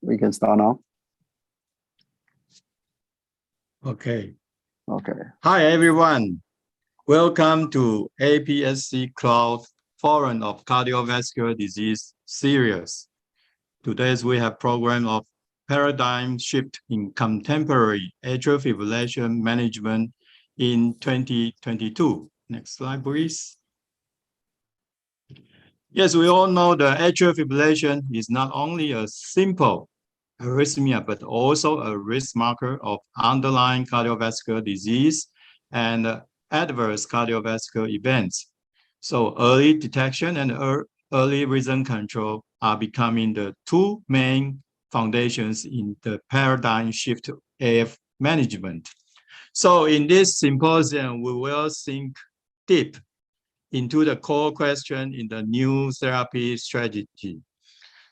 we can start now. Okay. Okay. Hi, everyone. Welcome to APSC Cloud Forum of Cardiovascular Disease Series. Today we have program of Paradigm Shift in Contemporary Atrial Fibrillation Management in 2022. Next slide, please. Yes, we all know the atrial fibrillation is not only a simple arrhythmia, but also a risk marker of underlying cardiovascular disease and adverse cardiovascular events. So early detection and early rhythm control are becoming the two main foundations in the paradigm shift AF management. So in this symposium, we will think deep into the core question in the new therapy strategy,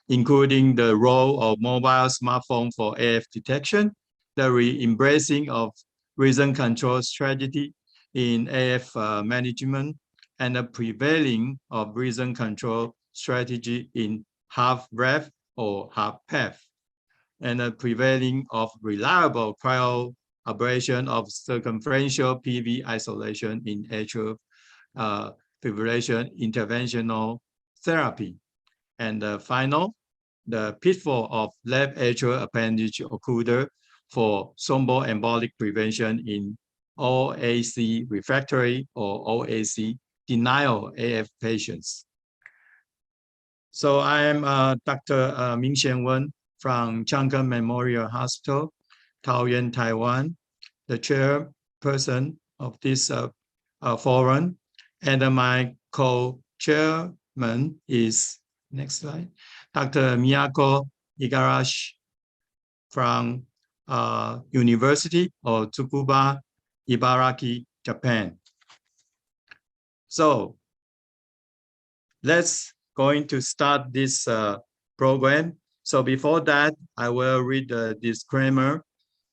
including the role of mobile smartphone for AF detection, the re-embracing of rhythm control strategy in AF management, and the prevailing of rhythm control strategy in half breath or half path, and the prevailing of reliable cryo ablation of circumferential PV isolation in atrial fibrillation interventional therapy. And the final, the pitfall of left atrial appendage occluder for thromboembolic prevention in OAC refractory or OAC denial AF patients. So I am Dr. Ming-Shien from Chang'an Memorial Hospital, Taoyuan, Taiwan, the chairperson of this forum, and my co-chairman is, next slide, Dr. Miyako Igarashi from University of Tsukuba, Ibaraki, Japan. So let's going to start this program. So before that, I will read the disclaimer.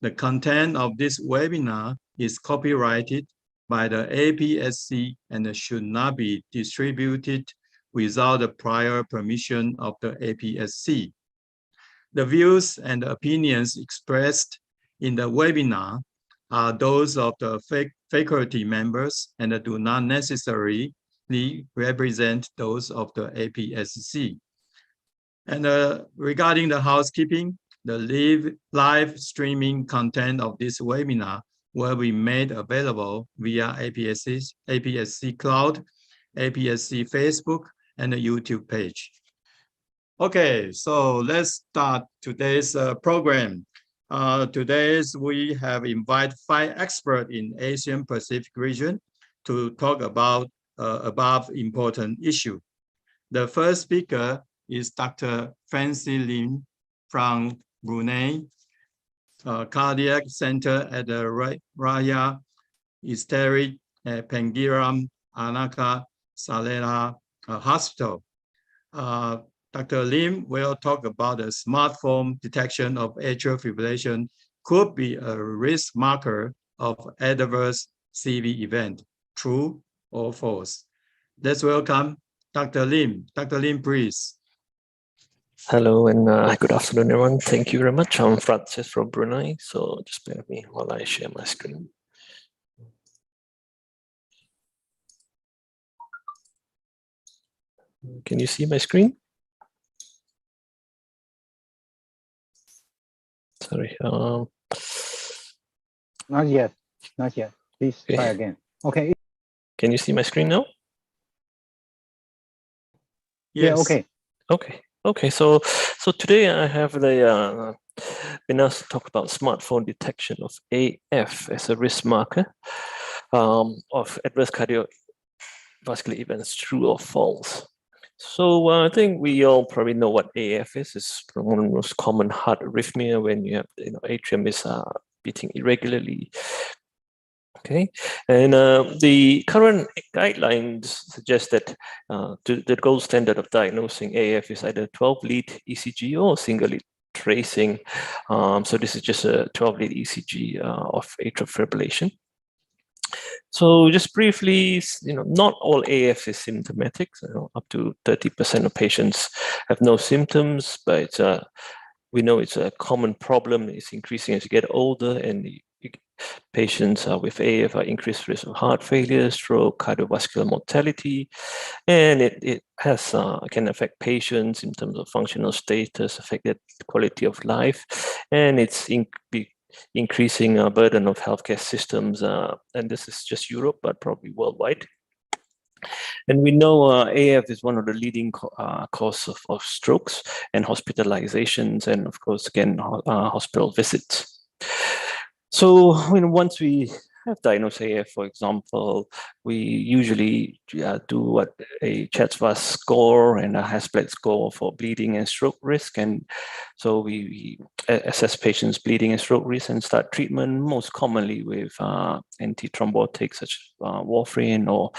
The content of this webinar is copyrighted by the APSC and should not be distributed without the prior permission of the APSC. The views and opinions expressed in the webinar are those of the faculty members and do not necessarily represent those of the APSC. And regarding the housekeeping, the live streaming content of this webinar will be made available via APSC Cloud, APSC Facebook, and the YouTube page. Okay, so let's start today's program. Today we have invited 5 experts in Asian Pacific region to talk about above important issue. The first speaker is Dr. Francis Lim from Brunei, Cardiac Center at the Raya Isteri Pengiram Anaka Salera Hospital. Dr. Lim will talk about the smartphone detection of atrial fibrillation could be a risk marker of adverse CV event, true or false. Let's welcome Dr. Lim. Dr. Lim, please. Hello and good afternoon, everyone. Thank you very much. I'm Francis from Brunei, so just bear with me while I share my screen. Can you see my screen? Sorry. Not yet. Not yet. Please try again. Okay. Can you see my screen now? Yes. Yeah. Okay. Okay. Okay. So today I have the been asked to talk about smartphone detection of AF as a risk marker of adverse cardiovascular events, true or false. So I think we all probably know what AF is. It's one of the most common heart arrhythmia when you have, atrium is beating irregularly. Okay, and the current guidelines suggest that the gold standard of diagnosing AF is either 12-lead ECG or single-lead tracing. So this is just a 12-lead ECG of atrial fibrillation. So just briefly, not all AF is symptomatic. Up to 30% of patients have no symptoms, but We know it's a common problem. It's increasing as you get older, and patients with AF are increased risk of heart failure, stroke, cardiovascular mortality, and it has can affect patients in terms of functional status, affect their quality of life, and it's increasing burden of healthcare systems. And this is just Europe, but probably worldwide. And we know AF is one of the leading causes of strokes and hospitalizations, and of course, again, hospital visits. So once we have diagnosed AF, for example, we usually do what a Chatsworth score and a Hasbled score for bleeding and stroke risk. And so we assess patients' bleeding and stroke risk and start treatment, most commonly with antithrombotics such as warfarin or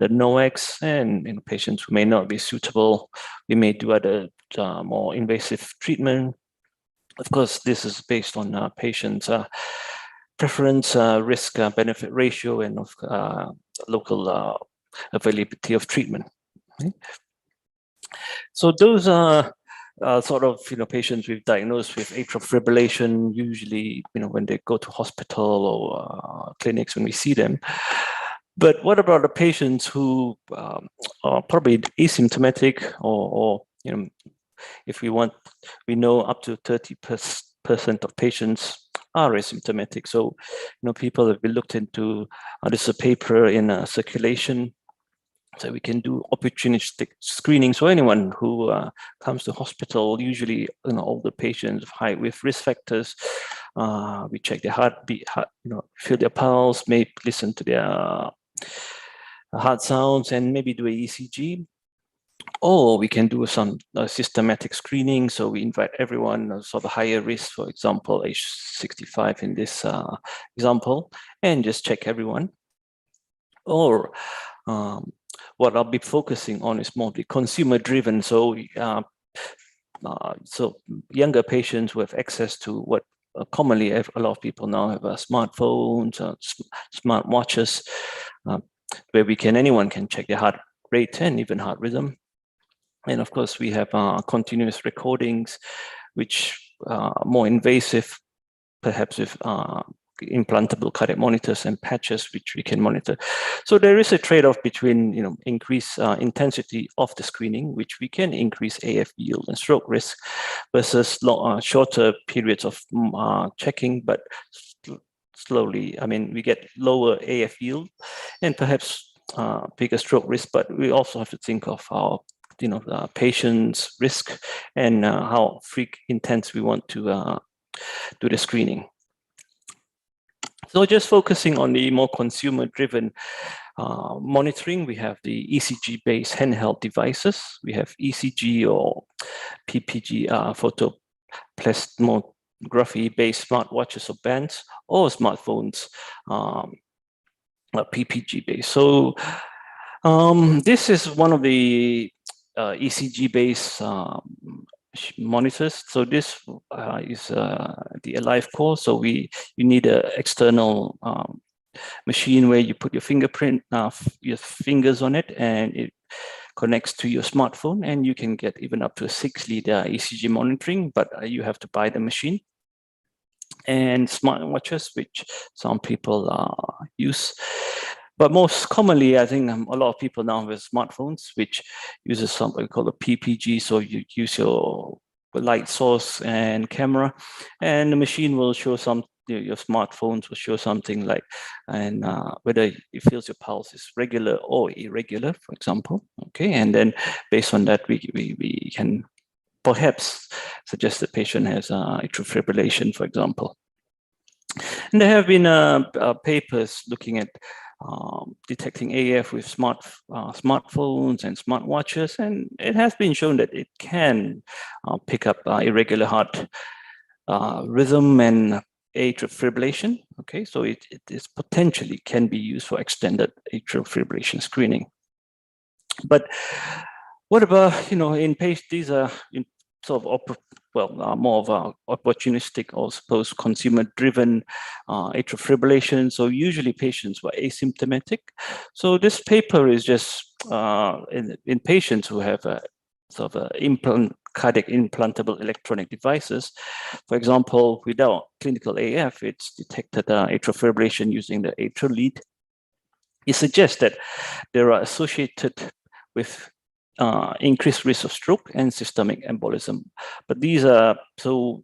the NOACs. And in patients who may not be suitable, we may do other more invasive treatment. Of course, this is based on patients' preference, risk benefit ratio, and of local availability of treatment. Okay. So those are sort of patients we've diagnosed with atrial fibrillation. Usually, when they go to hospital or clinics, when we see them. But what about the patients who are probably asymptomatic, or if we know up to 30% of patients are asymptomatic. So, people have been looked into. This is a paper in Circulation. So we can do opportunistic screening. So anyone who comes to hospital, usually older patients with risk factors, we check their heartbeat, feel their pulse, maybe listen to their heart sounds, and maybe do a ECG. Or we can do some systematic screening. So we invite everyone sort of higher risk, for example, age 65 in this example, and just check everyone. Or what I'll be focusing on is more the consumer-driven. So, so younger patients who have access to what commonly a lot of people now have smartphones, smart watches, where anyone can check their heart rate and even heart rhythm. And of course, we have continuous recordings, which are more invasive, perhaps with implantable cardiac monitors and patches, which we can monitor. So there is a trade-off between, increased intensity of the screening, which we can increase AF yield and stroke risk, versus shorter periods of checking, but slowly. We get lower AF yield and perhaps bigger stroke risk, but we also have to think of our patient's risk and how intense we want to do the screening. So just focusing on the more consumer-driven monitoring, we have the ECG-based handheld devices. We have ECG or PPG photoplasmography-based smartwatches or bands, or smartphones, PPG-based. So this is one of the ECG-based monitors. So this is the Alive Core. So you need an external machine where you put your fingerprint, your fingers on it, and it connects to your smartphone, and you can get even up to a 6-lead ECG monitoring, but you have to buy the machine. And smartwatches, which some people use. But most commonly, I think a lot of people now have smartphones, which uses something called a PPG. So you use your light source and camera, and the machine will show your smartphones will show something like, and whether it feels your pulse is regular or irregular, for example. Okay, and then based on that, we can perhaps suggest the patient has atrial fibrillation, for example. And there have been papers looking at detecting AF with smartphones and smartwatches, and it has been shown that it can pick up irregular heart rhythm and atrial fibrillation. Okay, so it is potentially can be used for extended atrial fibrillation screening. But what about in patients? These are sort of more of a opportunistic or suppose consumer-driven atrial fibrillation. So usually patients were asymptomatic. So this paper is just in patients who have sort of cardiac implantable electronic devices. For example, without clinical AF, it's detected atrial fibrillation using the atrial lead. It suggests that they are associated with increased risk of stroke and systemic embolism. But these are, so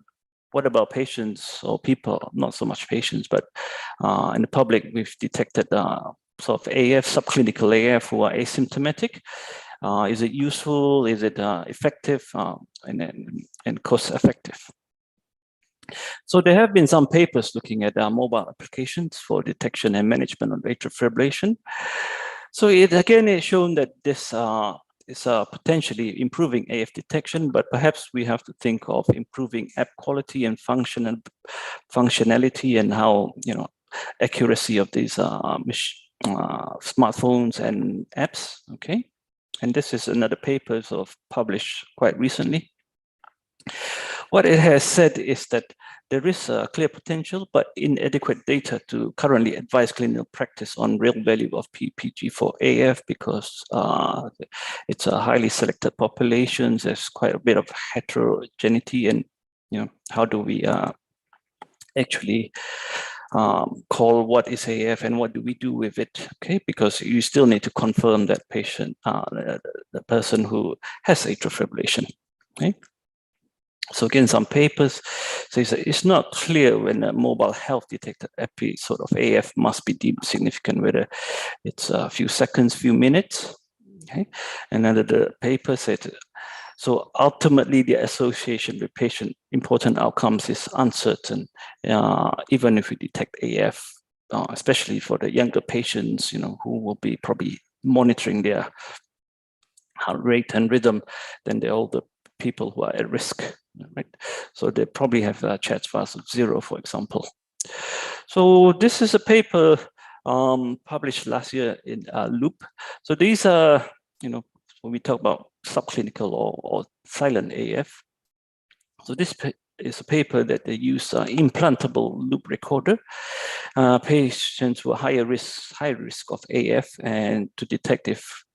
what about patients or people, not so much patients, but in the public, we've detected sort of AF, subclinical AF who are asymptomatic. Is it useful? Is it effective and cost effective? So there have been some papers looking at mobile applications for detection and management of atrial fibrillation. So it's shown that this is potentially improving AF detection, but perhaps we have to think of improving app quality and functionality and how, accuracy of these smartphones and apps. Okay, and this is another paper published quite recently. What it has said is that there is a clear potential, but inadequate data to currently advise clinical practice on real value of PPG for AF because it's a highly selected population. There's quite a bit of heterogeneity, and how do we actually call what is AF and what do we do with it? Okay, because you still need to confirm that patient, the person who has atrial fibrillation. Okay. So again, some papers say it's not clear when a mobile health detector episode of AF must be deemed significant, whether it's a few seconds, few minutes. Okay, and then the paper said, so ultimately the association with patient important outcomes is uncertain, even if we detect AF, especially for the younger patients, who will be probably monitoring their heart rate and rhythm than the older people who are at risk, right? So they probably have CHA2DS2-VASc of 0, for example. So this is a paper published last year in Loop. So these are, when we talk about subclinical or silent AF. So this is a paper that they use implantable loop recorder. Patients who are high risk of AF, and to detect if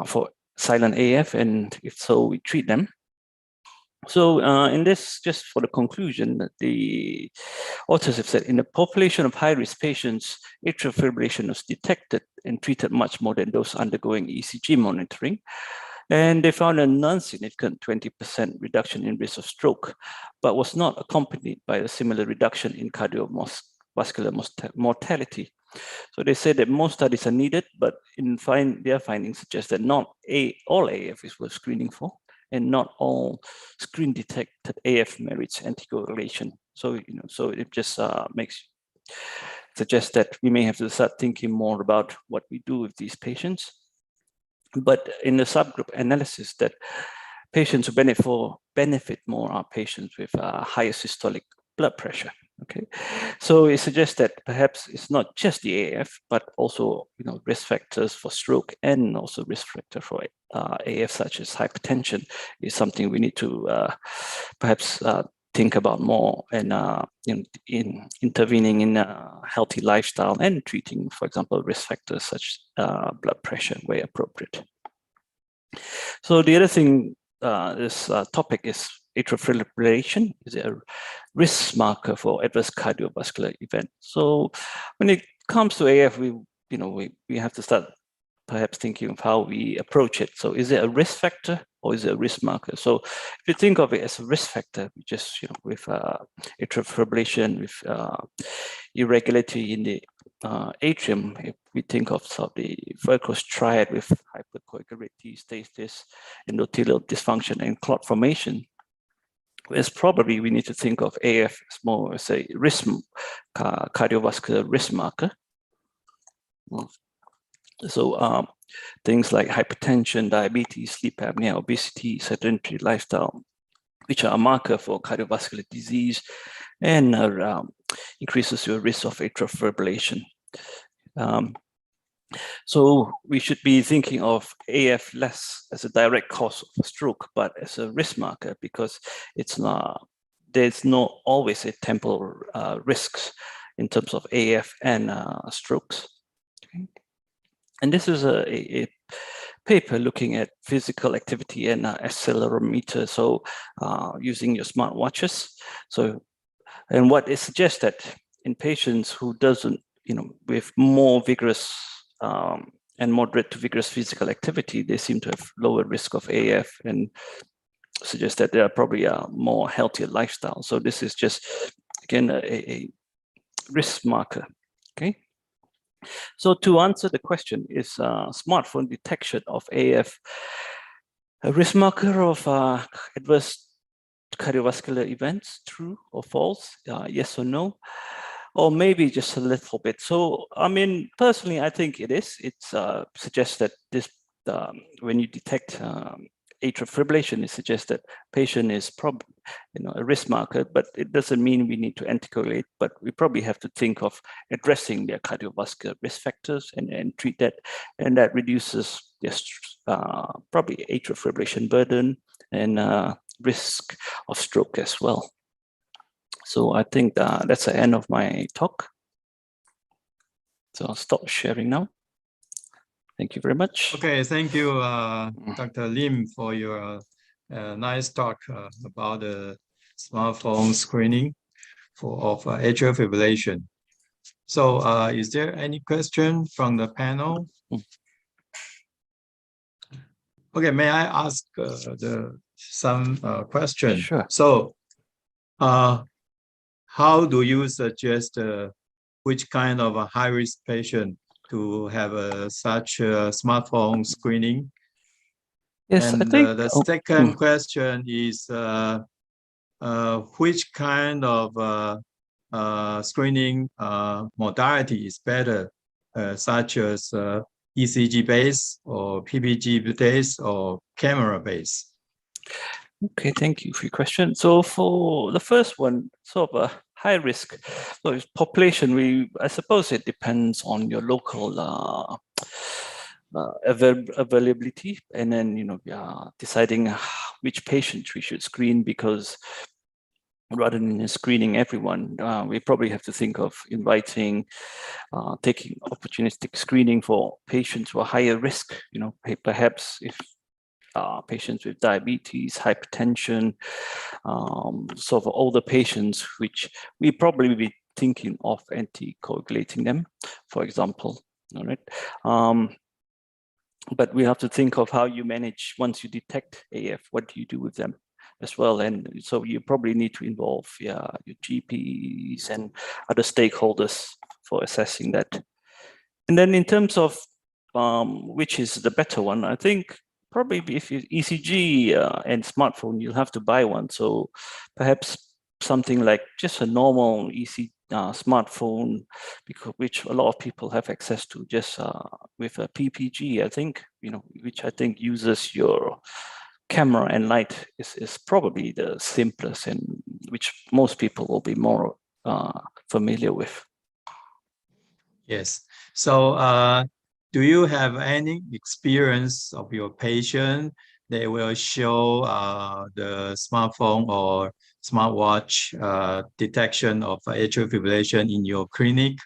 for silent AF, and if so, we treat them. So in this, just for the conclusion, the authors have said in the population of high-risk patients, atrial fibrillation was detected and treated much more than those undergoing ECG monitoring. And they found a non-significant 20% reduction in risk of stroke, but was not accompanied by a similar reduction in cardiovascular mortality. So they said that more studies are needed, but their findings suggest that not all AF is worth screening for, and not all screen detected AF merits anticoagulation. So, so it just suggests that we may have to start thinking more about what we do with these patients. But in the subgroup analysis, that patients who benefit more are patients with higher systolic blood pressure. Okay, so it suggests that perhaps it's not just the AF, but also risk factors for stroke and also risk factor for AF, such as hypertension, is something we need to perhaps think about more, and in intervening in a healthy lifestyle and treating, for example, risk factors such blood pressure where appropriate. So the other thing, this topic is atrial fibrillation. Is it a risk marker for adverse cardiovascular event? So when it comes to AF, we have to start perhaps thinking of how we approach it. So is it a risk factor or is it a risk marker? So if you think of it as a risk factor, we just with atrial fibrillation, with irregularity in the atrium, if we think of the Virchow's triad with hypercoagulability, stasis, endothelial dysfunction, and clot formation, whereas probably we need to think of AF as more as a risk cardiovascular risk marker. So things like hypertension, diabetes, sleep apnea, obesity, sedentary lifestyle, which are a marker for cardiovascular disease and increases your risk of atrial fibrillation. So we should be thinking of AF less as a direct cause of a stroke, but as a risk marker, because there's not always a temporal risks in terms of AF and strokes. Okay. And this is a paper looking at physical activity and accelerometer, so using your smartwatches. So, and what it suggests that in patients who doesn't, with more vigorous and moderate to vigorous physical activity, they seem to have lower risk of AF, and suggest that they are probably a more healthier lifestyle. So this is just, again, a risk marker, okay? So to answer the question, is smartphone detection of AF a risk marker of adverse cardiovascular events, true or false? Yes or no? Or maybe just a little bit. So, I mean, personally, I think it is. It suggests that this, when you detect atrial fibrillation, it suggests that patient is probably, a risk marker, but it doesn't mean we need to anticoagulate, but we probably have to think of addressing their cardiovascular risk factors and treat that, and that reduces their probably atrial fibrillation burden and risk of stroke as well. So I think that's the end of my talk. So I'll stop sharing now. Thank you very much. Okay, thank you, Dr. Lim, for your nice talk about the smartphone screening of atrial fibrillation. So is there any question from the panel? Okay, may I ask some questions? Sure. So how do you suggest which kind of a high-risk patient to have such a smartphone screening? Yes, and I think the second question is which kind of screening modality is better, such as ECG-based or PPG-based or camera-based? Okay, thank you for your question. So for the first one, sort of a high risk, so it's population, I suppose it depends on your local availability, and then deciding which patients we should screen, because rather than screening everyone, we probably have to think of taking opportunistic screening for patients who are higher risk, perhaps if patients with diabetes, hypertension, sort of older patients, which we probably be thinking of anticoagulating them, for example. All right. But we have to think of how you manage once you detect AF. What do you do with them as well? And so you probably need to involve your GPs and other stakeholders for assessing that. And then in terms of which is the better one, I think probably if you ECG and smartphone, you'll have to buy one. So perhaps something like just a normal ECG smartphone, which a lot of people have access to, just with a PPG, I think, which I think uses your camera and light is probably the simplest, and which most people will be more familiar with. Yes. So do you have any experience of your patient? They will show the smartphone or smartwatch detection of atrial fibrillation in your clinic,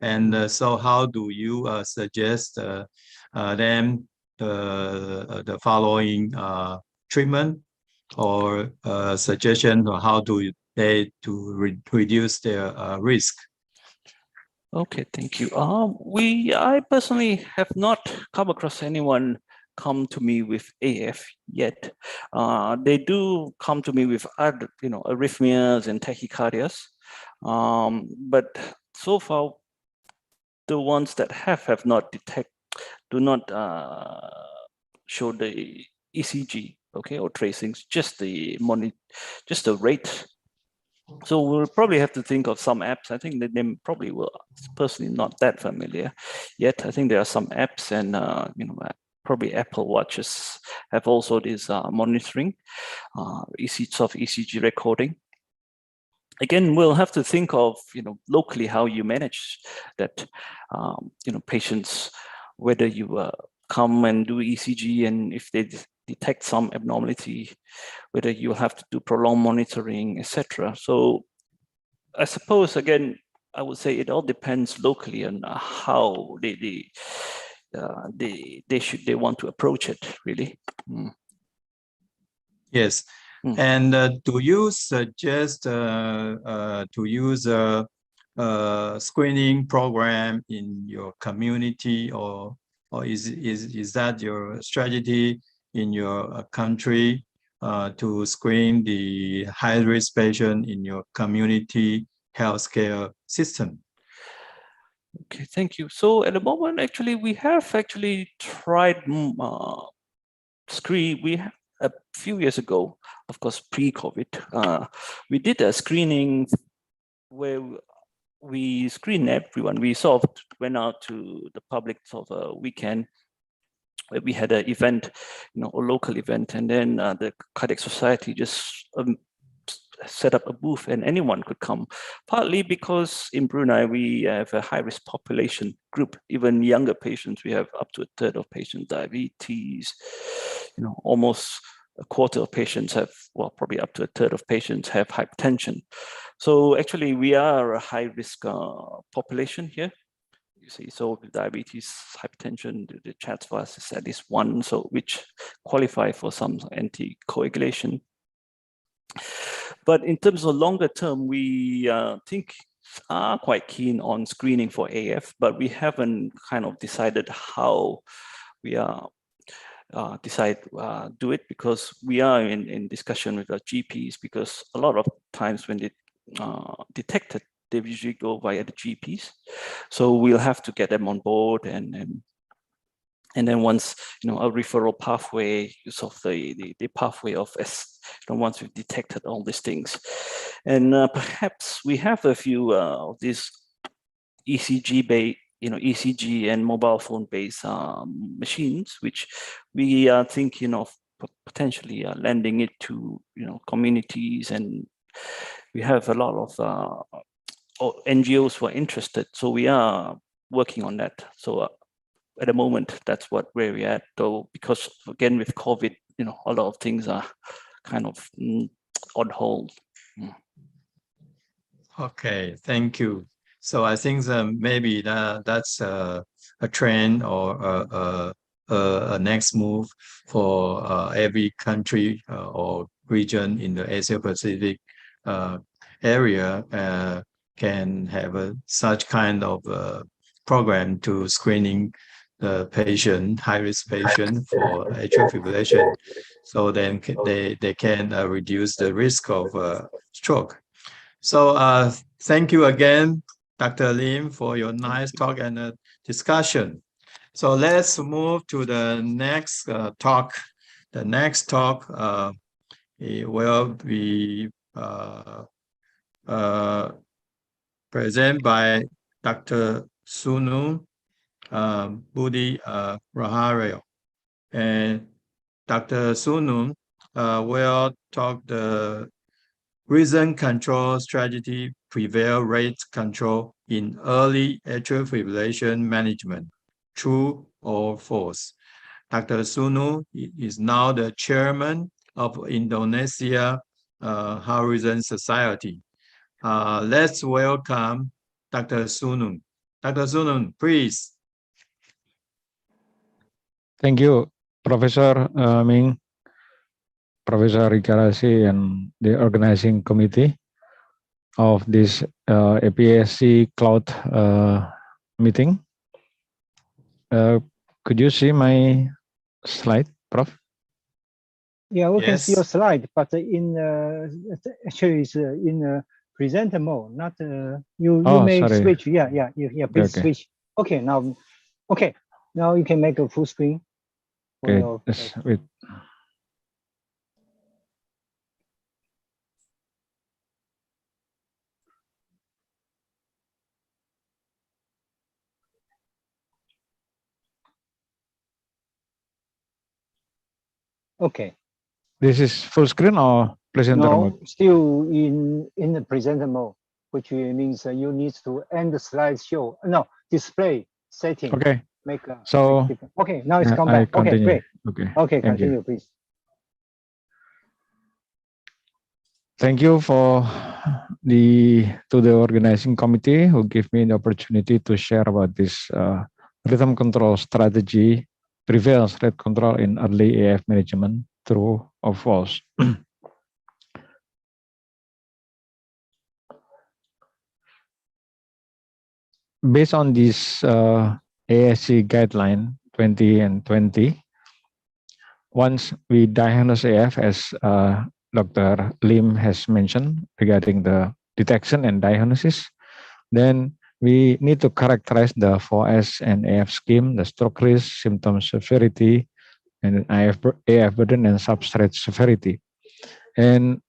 and so how do you suggest them the following treatment or suggestion, or how do they reduce their risk? Okay, thank you. I personally have not come across anyone come to me with AF yet. They do come to me with other, arrhythmias and tachycardias. But so far, the ones that have not do not show the ECG, okay, or tracings, just the rate. So we'll probably have to think of some apps. I think that they probably will personally not that familiar yet. I think there are some apps, and probably Apple Watches have also this monitoring, ECG recording. Again, we'll have to think of locally how you manage that. Patients, whether you come and do ECG, and if they detect some abnormality, whether you have to do prolonged monitoring, etc. So I suppose, again, I would say it all depends locally on how they want to approach it really. Yes. And do you suggest to use a screening program in your community, or is that your strategy in your country to screen the high-risk patient in your community healthcare system? Okay, thank you. So at the moment, actually, we have actually tried screen. We a few years ago, of course, pre-COVID, we did a screening where we screened everyone. We sort of went out to the public sort of a weekend where we had an event, a local event, and then the Cardiac Society just set up a booth and anyone could come, partly because in Brunei we have a high-risk population group, even younger patients. We have up to a third of patients diabetes, almost a quarter of patients have, well, probably up to a third of patients have hypertension. So actually we are a high-risk population here. You see, so with diabetes, hypertension, the chance for us is at least 1, so which qualify for some anticoagulation. But in terms of longer term, we think are quite keen on screening for AF, but we haven't kind of decided how we are do it, because we are in discussion with our GPs, because a lot of times when they detect it, they usually go via the GPs. So we'll have to get them on board, and then once a referral pathway, sort of the pathway of once we've detected all these things, and perhaps we have a few of these ECG-based, ECG and mobile phone-based machines, which we are thinking of potentially lending it to communities, and we have a lot of NGOs who are interested. So we are working on that. So at the moment, that's where we're at, though, because again with COVID, a lot of things are kind of on hold. Okay, thank you. So I think maybe that's a trend or a next move for every country or region in the Asia Pacific area can have such kind of program to screening the patient, high-risk patient for atrial fibrillation, so then they can reduce the risk of stroke. So thank you again, Dr. Lim, for your nice talk and discussion. So let's move to the next talk. The next talk will be presented by Dr. Sunu Budhi Raharjo. And Dr. Sunu will talk the reason control strategy prevail rate control in early atrial fibrillation management, true or false. Dr. Sunu is now the chairman of Indonesia Heart Rhythm Society. Let's welcome Dr. Sunu. Dr. Sunu, please. Thank you, Professor Ming, Professor Igarashi, and the organizing committee of this APSC cloud meeting. Could you see my slide, Prof? Yeah, we can see your slide, but in actually it's in presenter mode, not you may sorry. switch. Yeah, please switch. Okay, now you can make a full screen. Okay, wait. Okay. This is full screen or presenter mode? No, still in the presenter mode, which means you need to end the slideshow. No, display setting. Okay. So okay, now it's come back. Okay, great. Okay, continue, please. Thank you for the organizing committee who give me the opportunity to share about this rhythm control strategy prevails rate control in early AF management, true or false? Based on this ASC guideline 20 and 20, once we diagnose AF, as Dr. Lim has mentioned regarding the detection and diagnosis, then we need to characterize the 4S and AF scheme, the stroke risk, symptom severity, and AF burden and substrate severity. And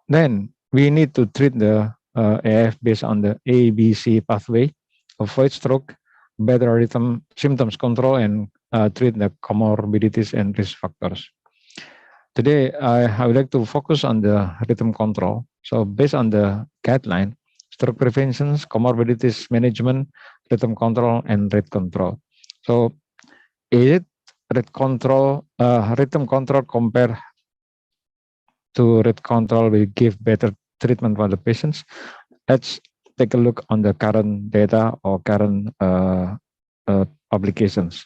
then we need to treat the AF based on the ABC pathway, avoid stroke, better rhythm symptoms control, and treat the comorbidities and risk factors. Today, I would like to focus on the rhythm control. So based on the guideline, stroke prevention, comorbidities management, rhythm control, and rate control. So is it rhythm control compared to rate control will give better treatment for the patients? Let's take a look on the current data or current publications.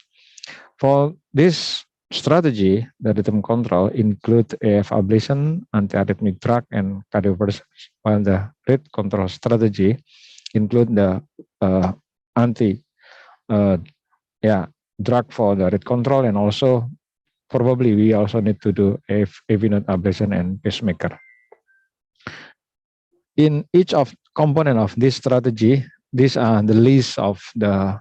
For this strategy, the rhythm control include AF ablation, antiarrhythmic drug, and cardioversions, while the rate control strategy include the drug for the rate control, and also probably we also need to do AV node ablation and pacemaker. In each of component of this strategy, these are the list of the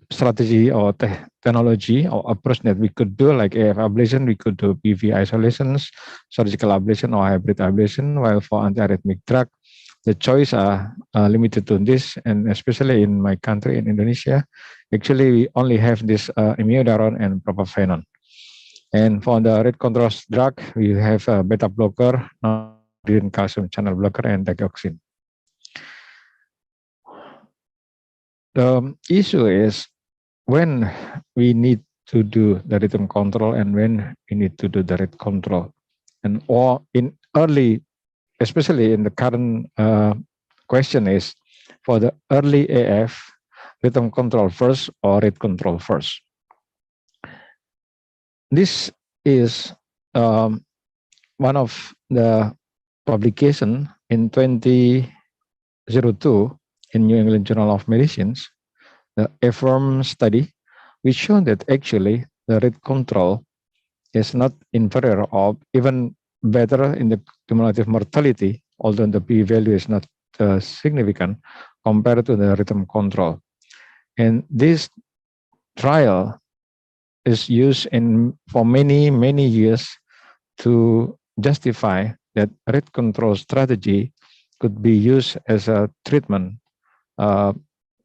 strategy or technology or approach that we could do, like AF ablation, we could do PV isolations, surgical ablation, or hybrid ablation, while for antiarrhythmic drug, the choice are limited to this, and especially in my country, in Indonesia, actually we only have this imiodaron and propafenone. And for the rate control drug, we have a beta blocker, non-adherent calcium channel blocker, and digoxin. The issue is when we need to do the rhythm control and when we need to do the rate control, and or in early, especially in the current question is for the early AF, rhythm control first or rate control first. This is one of the publication in 2002 in New England Journal of Medicine, the AFFIRM study, which showed that actually the rate control is not inferior or even better in the cumulative mortality, although the p-value is not significant compared to the rhythm control. And this trial is used for many years to justify that rate control strategy could be used as a treatment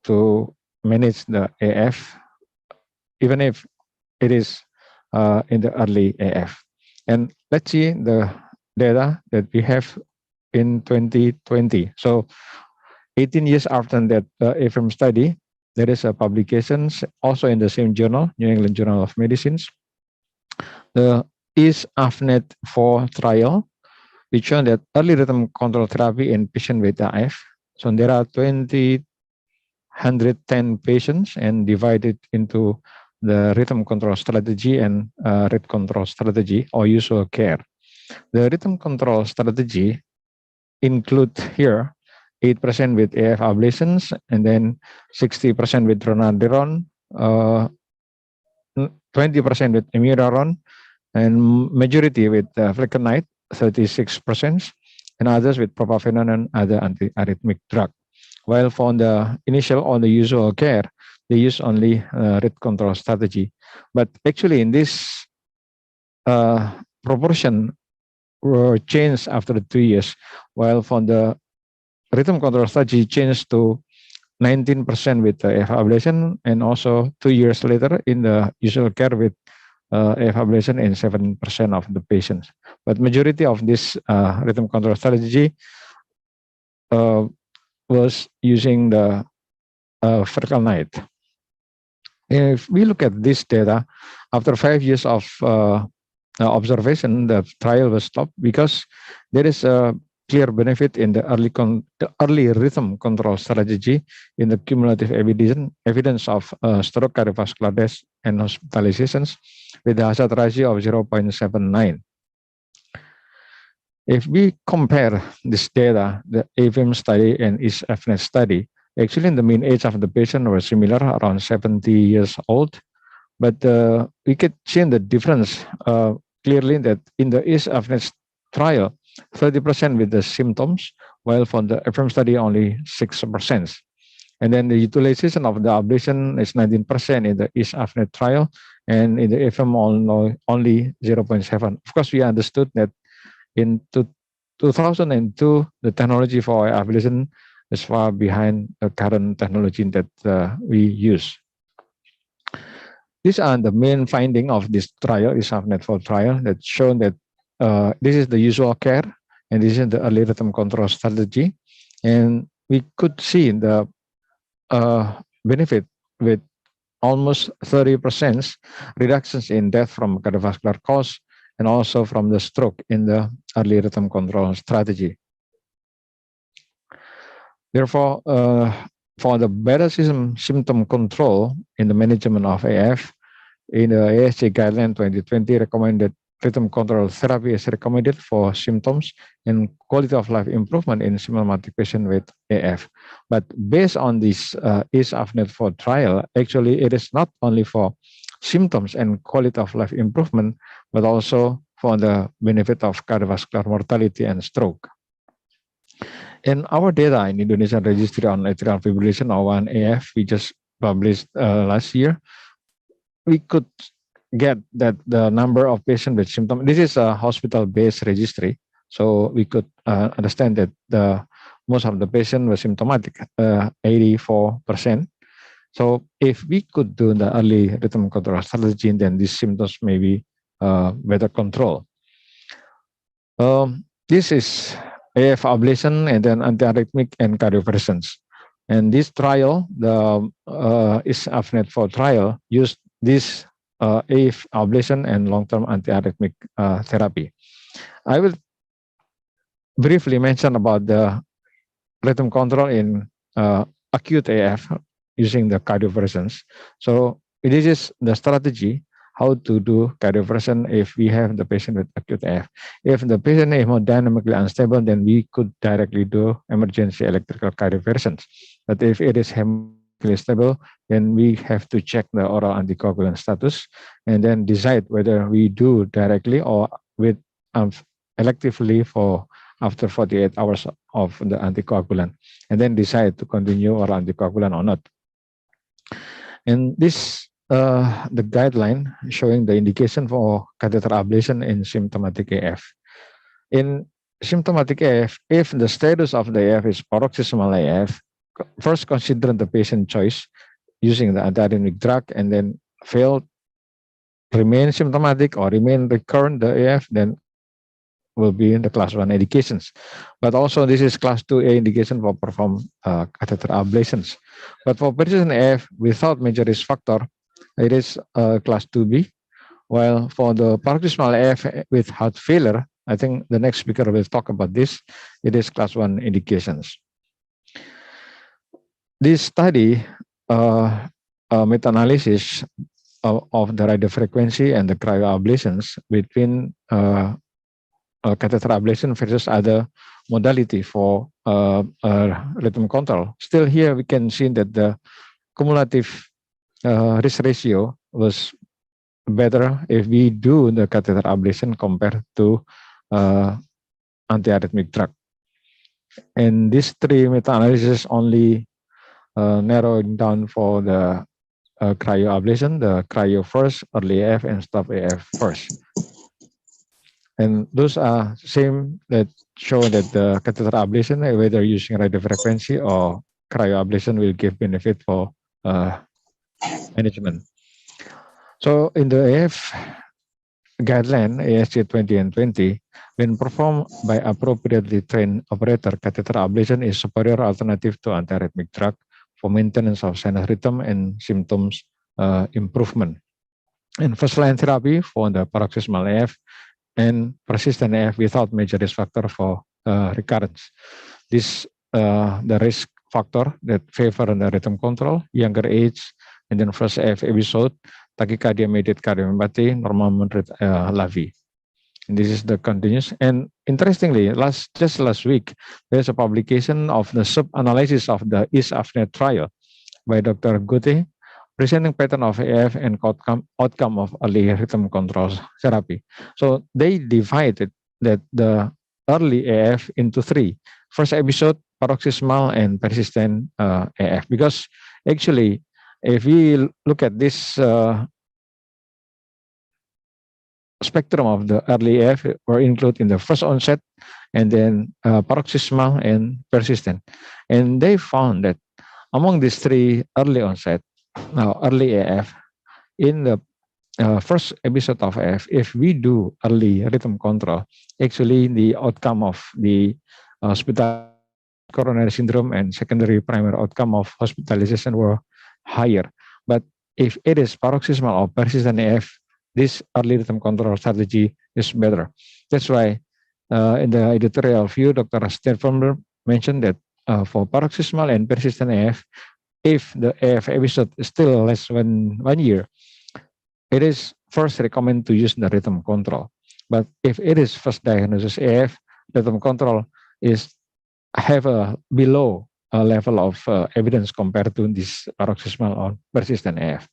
to manage the AF, even if it is in the early AF. And let's see the data that we have in 2020. So 18 years after that AFFIRM study, there is a publication also in the same journal, New England Journal of Medicine, the IS-AFNET 4 trial, which showed that early rhythm control therapy in patient with AF. So there are 110 patients and divided into the rhythm control strategy and rate control strategy or usual care. The rhythm control strategy include here 8% with AF ablations, and then 60% with dronedarone, 20% with imiodaron, and majority with flecainide, 36%, and others with propafenone and other antiarrhythmic drug. While for the initial or the usual care, they use only rate control strategy. But actually in this proportion were changed after 2 years, while for the rhythm control strategy changed to 19% with AF ablation, and also 2 years later in the usual care with AF ablation in 7% of the patients. But majority of this rhythm control strategy was using the flecainide. If we look at this data, after 5 years of observation, the trial was stopped because there is a clear benefit in the early rhythm control strategy in the cumulative evidence of stroke, cardiovascular deaths, and hospitalizations with a hazard ratio of 0.79. If we compare this data, the AFM study and ISAFNET study, actually the mean age of the patient were similar, around 70 years old, but we could see the difference clearly that in the ISAFNET trial, 30% with the symptoms, while for the AFM study only 6%. And then the utilization of the ablation is 19% in the ISAFNET trial, and in the AFM only 0.7. Of course, we understood that in 2002, the technology for ablation is far behind the current technology that we use. These are the main findings of this trial, ISAFNET 4 trial, that shown that this is the usual care, and this is the early rhythm control strategy. And we could see the benefit with almost 30% reductions in death from cardiovascular cause and also from the stroke in the early rhythm control strategy. Therefore, for the better symptom control in the management of AF, in the ASC guideline 2020 recommended rhythm control therapy is recommended for symptoms and quality of life improvement in symptomatic patient with AF. But based on this ISAFNET 4 trial, actually it is not only for symptoms and quality of life improvement, but also for the benefit of cardiovascular mortality and stroke. In our data in Indonesian Registry on Atrial Fibrillation or 1AF, we just published last year, we could get that the number of patients with symptoms, this is a hospital-based registry, so we could understand that most of the patients were symptomatic, 84%. So if we could do the early rhythm control strategy, then these symptoms may be better control. This is AF ablation and then antiarrhythmic and cardioversions. And this trial, the ISAFNET 4 trial, used this AF ablation and long-term antiarrhythmic therapy. I will briefly mention about the rhythm control in acute AF using the cardioversions. So this is the strategy how to do cardioversion if we have the patient with acute AF. If the patient is hemodynamically unstable, then we could directly do emergency electrical cardioversions. But if it is hemodynamically stable, then we have to check the oral anticoagulant status and then decide whether we do directly or with electively for after 48 hours of the anticoagulant, and then decide to continue oral anticoagulant or not. And this the guideline showing the indication for catheter ablation in symptomatic AF. In symptomatic AF, if the status of the AF is paroxysmal AF, first consider the patient choice using the antiarrhythmic drug, and then fail, remain symptomatic or remain recurrent the AF, then will be in the class 1 indications. But also this is class 2A indication for perform catheter ablations. But for persistent AF without major risk factor, it is class 2B. While for the paroxysmal AF with heart failure, I think the next speaker will talk about this, it is class 1 indications. This study, meta-analysis of the radio frequency and the cryoablations between catheter ablation versus other modality for rhythm control. Still here we can see that the cumulative risk ratio was better if we do the catheter ablation compared to antiarrhythmic drug. And these three meta-analysis only narrowing down for the cryoablation, the cryo first, early AF, and stop AF first. And those are same that show that the catheter ablation, whether using radio frequency or cryoablation, will give benefit for management. So in the AF guideline, ASC 20 and 20, when performed by appropriately trained operator, catheter ablation is superior alternative to antiarrhythmic drug for maintenance of sinus rhythm and symptoms improvement. And first-line therapy for the paroxysmal AF and persistent AF without major risk factor for recurrence. This the risk factor that favor the rhythm control, younger age, and then first AF episode, tachycardia mediated cardiomyopathy, normal moderate LAVI. And this is the continuous. And interestingly, just last week, there's a publication of the sub-analysis of the East Afghan trial by Dr. Gute, presenting pattern of AF and outcome of early rhythm control therapy. So they divided that the early AF into three. First episode, paroxysmal and persistent AF. Because actually, if we look at this spectrum of the early AF, were included in the first onset, and then paroxysmal and persistent. And they found that among these three early onset, early AF, in the first episode of AF, if we do early rhythm control, actually the outcome of the hospital coronary syndrome and secondary primary outcome of hospitalization were higher. But if it is paroxysmal or persistent AF, this early rhythm control strategy is better. That's why in the editorial view, Dr. Stanford mentioned that for paroxysmal and persistent AF, if the AF episode is still less than 1 year, it is first recommended to use the rhythm control. But if it is first diagnosis AF, rhythm control is have a below level of evidence compared to this paroxysmal or persistent AF.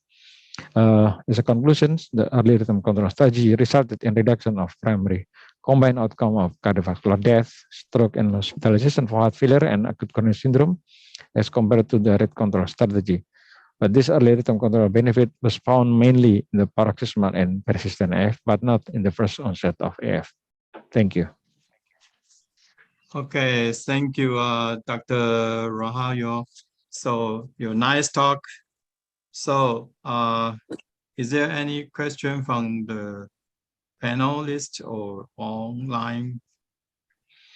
As a conclusion, the early rhythm control strategy resulted in reduction of primary combined outcome of cardiovascular death, stroke, and hospitalization for heart failure and acute coronary syndrome as compared to the rate control strategy. But this early rhythm control benefit was found mainly in the paroxysmal and persistent AF, but not in the first onset of AF. Thank you. Okay, thank you, Dr. Raharjo. So your nice talk. So is there any question from the panelists or online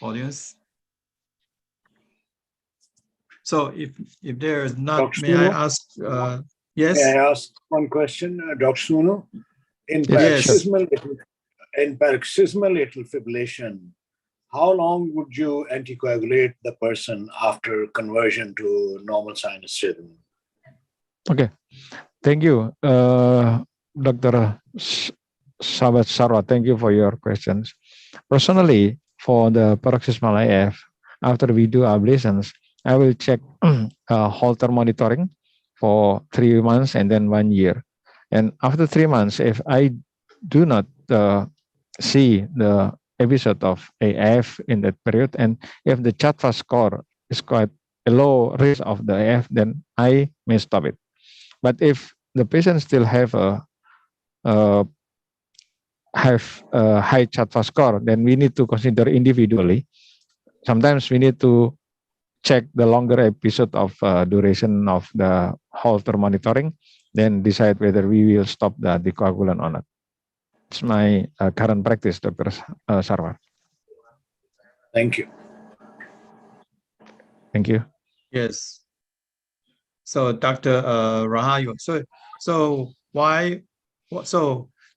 audience? So if there is not, Dr. may Sunu? I ask, yes? May I ask one question, Dr. Sunu? In Yes. paroxysmal atrial fibrillation, how long would you anticoagulate the person after conversion to normal sinus rhythm? Okay, thank you, Dr. Sabat Sarwa. Thank you for your questions. Personally, for the paroxysmal AF, after we do ablations, I will check Holter monitoring for 3 months and then 1 year. And after 3 months, if I do not see the episode of AF in that period, and if the CHATFA score is quite a low risk of the AF, then I may stop it. But if the patient still have a high CHATFA score, then we need to consider individually. Sometimes we need to check the longer episode of duration of the Holter monitoring, then decide whether we will stop the anticoagulant or not. It's my current practice, Dr. Sarwar. Thank you. Thank you. Yes. So Dr. Raharjo, so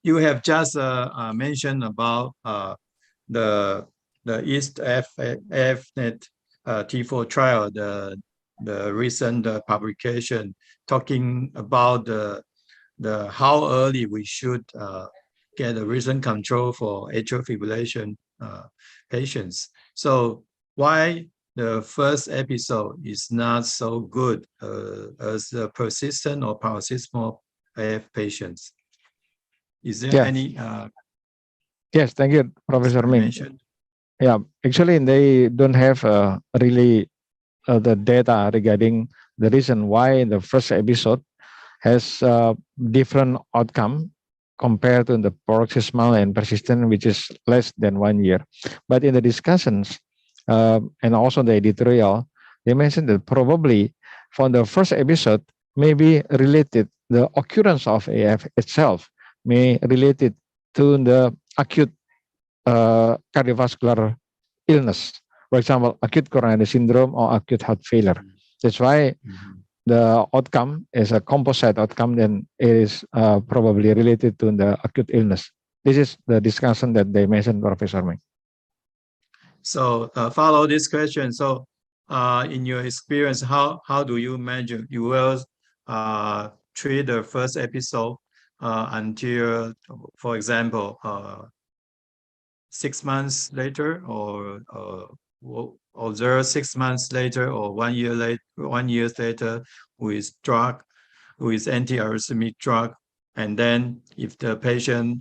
you have just mentioned about the East AFNet T4 trial, the recent publication talking about the how early we should get a rhythm control for atrial fibrillation patients. So why the first episode is not so good as the persistent or paroxysmal AF patients? Is there any? Yes, thank you, Professor Ming. Yeah, actually, they don't have really the data regarding the reason why the first episode has different outcome compared to the paroxysmal and persistent, which is less than 1 year. But in the discussions and also the editorial, they mentioned that probably for the first episode may be related, the occurrence of AF itself may related to the acute cardiovascular illness, for example, acute coronary syndrome or acute heart failure. That's why the outcome is a composite outcome, then it is probably related to the acute illness. This is the discussion that they mentioned, Professor Ming. So follow this question. So in your experience, how do you measure? You will treat the first episode until, for example, 6 months later, or observe 6 months later, or 1 year later, 1 year later with drug, with anti-arrhythmic drug, and then if the patient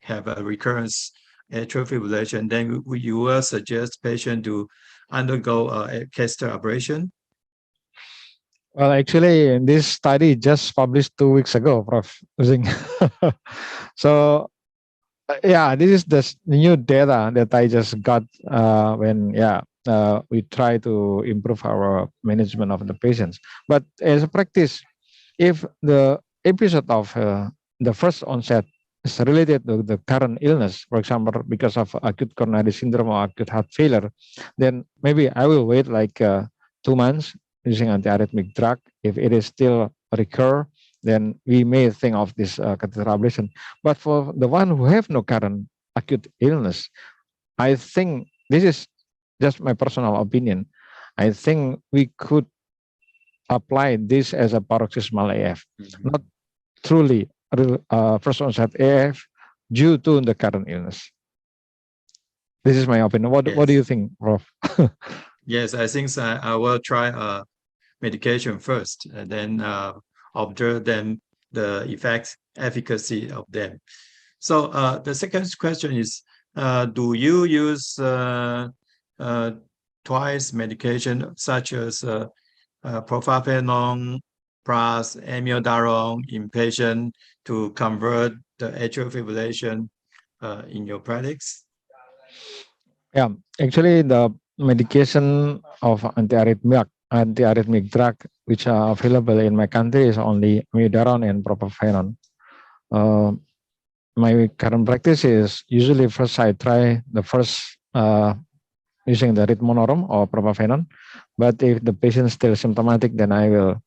have a recurrence atrial fibrillation, then you will suggest patient to undergo a catheter ablation? Well, actually, this study just published 2 weeks ago, Prof. So, yeah, this is the new data that I just got when, we try to improve our management of the patients. But as a practice, if the episode of the first onset is related to the current illness, for example, because of acute coronary syndrome or acute heart failure, then maybe I will wait like 2 months using antiarrhythmic drug. If it is still recur, then we may think of this catheter ablation. But for the one who have no current acute illness, I think this is just my personal opinion. I think we could apply this as a paroxysmal AF, not truly first onset AF due to the current illness. This is my opinion. What do you think, Prof? Yes, I think so. I will try medication first, and then observe them, the effects, efficacy of them. So the second question is, do you use twice medication such as propafenone plus amiodarone in patient to convert the atrial fibrillation in your practice? Yeah, actually the medication of antiarrhythmic drug which are available in my country is only amiodarone and propafenone. My current practice is usually first I try the first using the ritmonorm or propafenone, but if the patient is still symptomatic, then I will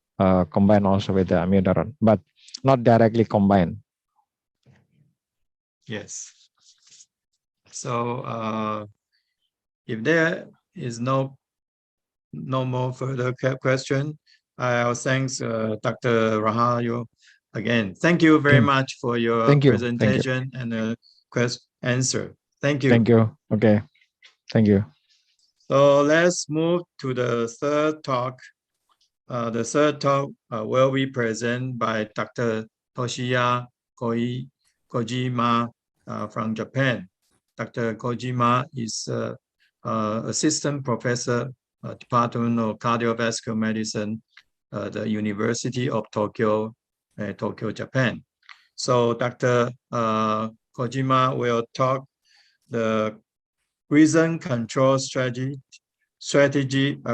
combine also with the amiodarone, but not directly combine. Yes. So if there is no more further question, I'll thank Dr. Raharjo again. Thank you very much for your presentation and answer. Thank you. Thank you. Okay. Thank you. So let's move to the third talk. The third talk will be presented by Dr. Toshiya Kojima from Japan. Dr. Kojima is assistant professor, Department of Cardiovascular Medicine, the University of Tokyo, Tokyo, Japan. So Dr. Kojima will talk the reason control strategy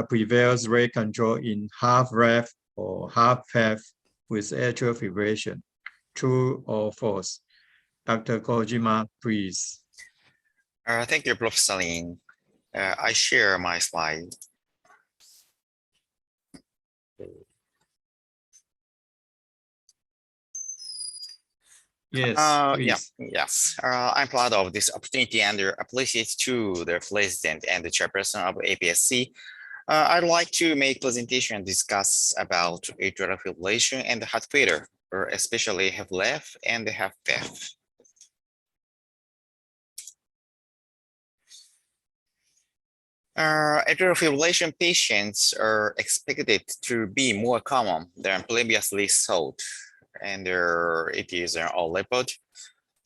prevails rate control in half rev or half PEF with atrial fibrillation. True or false? Dr. Kojima, please. Thank you, Prof. Lim. I share my slide. Yes, yes. I'm proud of this opportunity and appreciate to the president and the chairperson of APSC. I'd like to make presentation and discuss about atrial fibrillation and heart failure, or especially HFrEF and HFpEF. Atrial fibrillation patients are expected to be more common than previously thought, and it is all reported.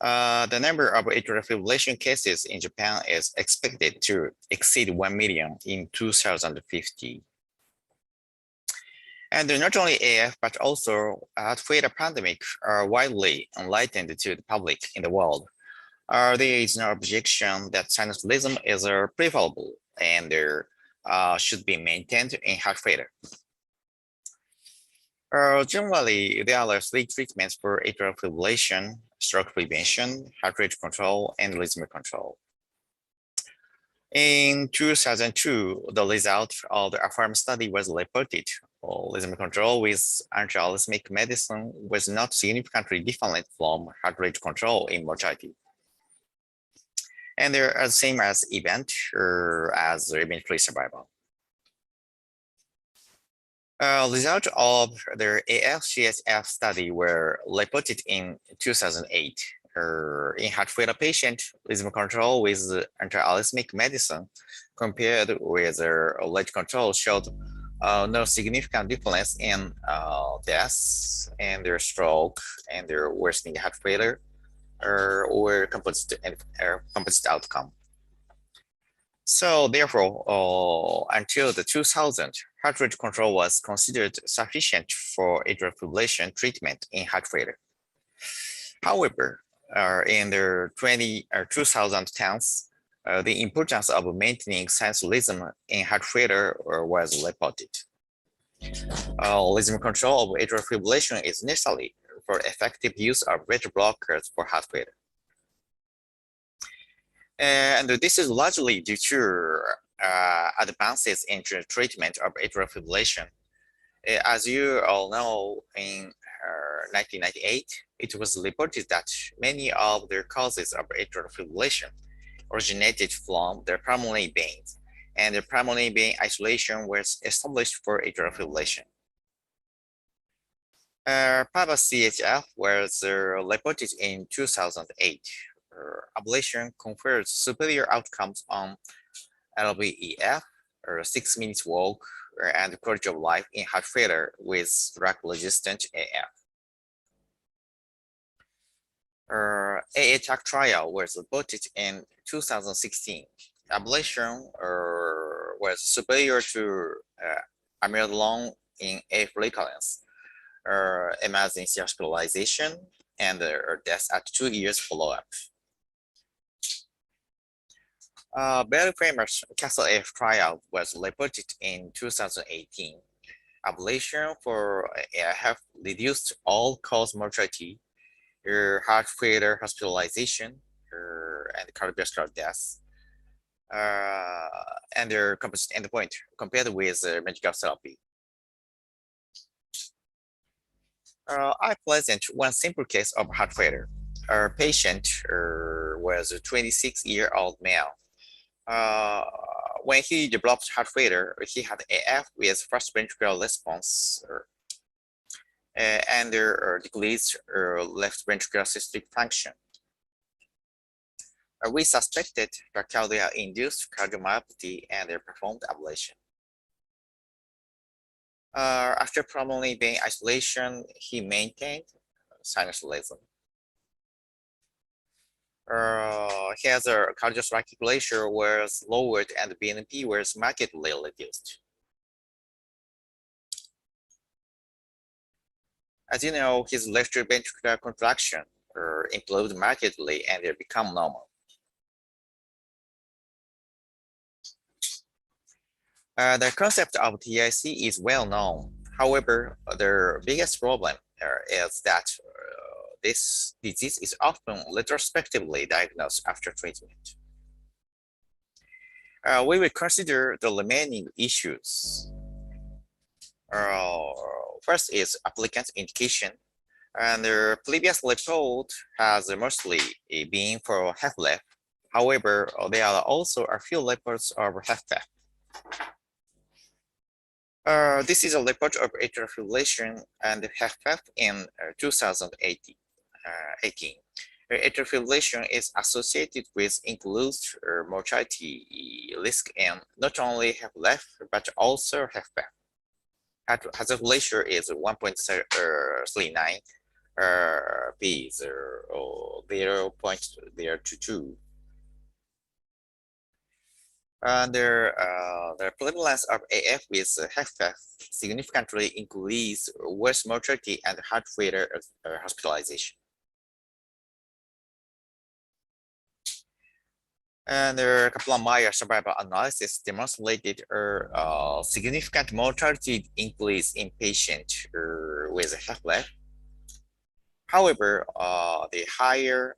The number of atrial fibrillation cases in Japan is expected to exceed 1 million in 2050. And not only AF, but also heart failure pandemic are widely enlightened to the public in the world. There is no objection that sinus rhythm is preferable and should be maintained in heart failure. Generally, there are 3 treatments for atrial fibrillation: stroke prevention, heart rate control, and rhythm control. In 2002, the result of the AFFIRM study was reported. Rhythm control with antiarrhythmic medicine was not significantly different from heart rate control in mortality. And they're the same as event or as event-free survival. Result of their ALCSF study were reported in 2008. In heart failure patient, rhythm control with antiarrhythmic medicine compared with their lead control showed no significant difference in deaths and their stroke and their worsening heart failure or composite outcome. So therefore, until the 2000, heart rate control was considered sufficient for atrial fibrillation treatment in heart failure. However, in the 2010s, the importance of maintaining sinus rhythm in heart failure was reported. Rhythm control of atrial fibrillation is necessary for effective use of beta blockers for heart failure. And this is largely due to advances in treatment of atrial fibrillation. As you all know, in 1998, it was reported that many of the causes of atrial fibrillation originated from the pulmonary veins, and the pulmonary vein isolation was established for atrial fibrillation. Pvr CHF was reported in 2008. Ablation confers superior outcomes on LVEF, or 6 minutes walk, and quality of life in heart failure with drug-resistant AF. AATAC trial was reported in 2016. Ablation was superior to amiodarone in AF recurrence, emergency hospitalization, and death at 2 years follow-up. Very famous Catheter trial was reported in 2018. Ablation for AF reduced all-cause mortality, heart failure, hospitalization, and cardiovascular deaths, and their composite endpoint compared with medical therapy. I present one simple case of heart failure. Our patient was a 26-year-old male. When he developed heart failure, he had AF with first ventricular response and decreased left ventricular systolic function. We suspected bradycardia-induced cardiomyopathy and performed ablation. After pulmonary vein isolation, he maintained sinus rhythm. His cardiac pressure was lowered and BNP was markedly reduced. As you know, his left ventricular contraction improved markedly and it became normal. The concept of TIC is well known. However, the biggest problem is that this disease is often retrospectively diagnosed after treatment. We will consider the remaining issues. First is applicant's indication, and the previous report has mostly been for HFpEF. However, there are also a few reports of HFpEF. This is a report of atrial fibrillation and HFpEF in 2018. Atrial fibrillation is associated with increased mortality risk in not only HFpEF but also HFpEF. Hazard ratio is 1.39, P is 0.022. The prevalence of AF with HFpEF significantly increased worse mortality and heart failure hospitalization. And the Kaplan-Meier survival analysis demonstrated a significant mortality increase in patients with HFpEF. However, the higher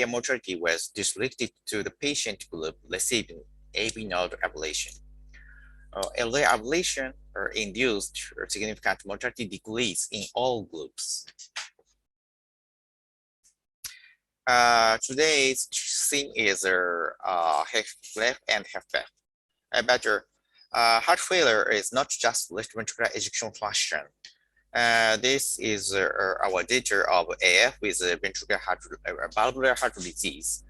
mortality was restricted to the patient group receiving AV node ablation. LA ablation induced a significant mortality decrease in all groups. Today's theme is half left and half back. Better, heart failure is not just left ventricular ejection fraction. This is our data of AF with ventricular valvular heart disease.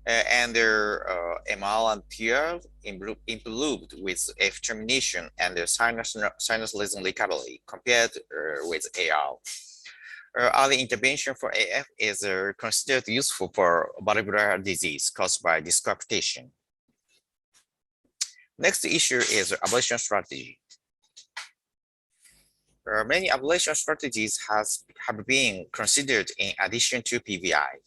And their MR and PR improved with F termination and the sinus lesion recovery compared with AR. Early intervention for AF is considered useful for valvular disease caused by discoaptation. Next issue is ablation strategy. Many ablation strategies have been considered in addition to PVI.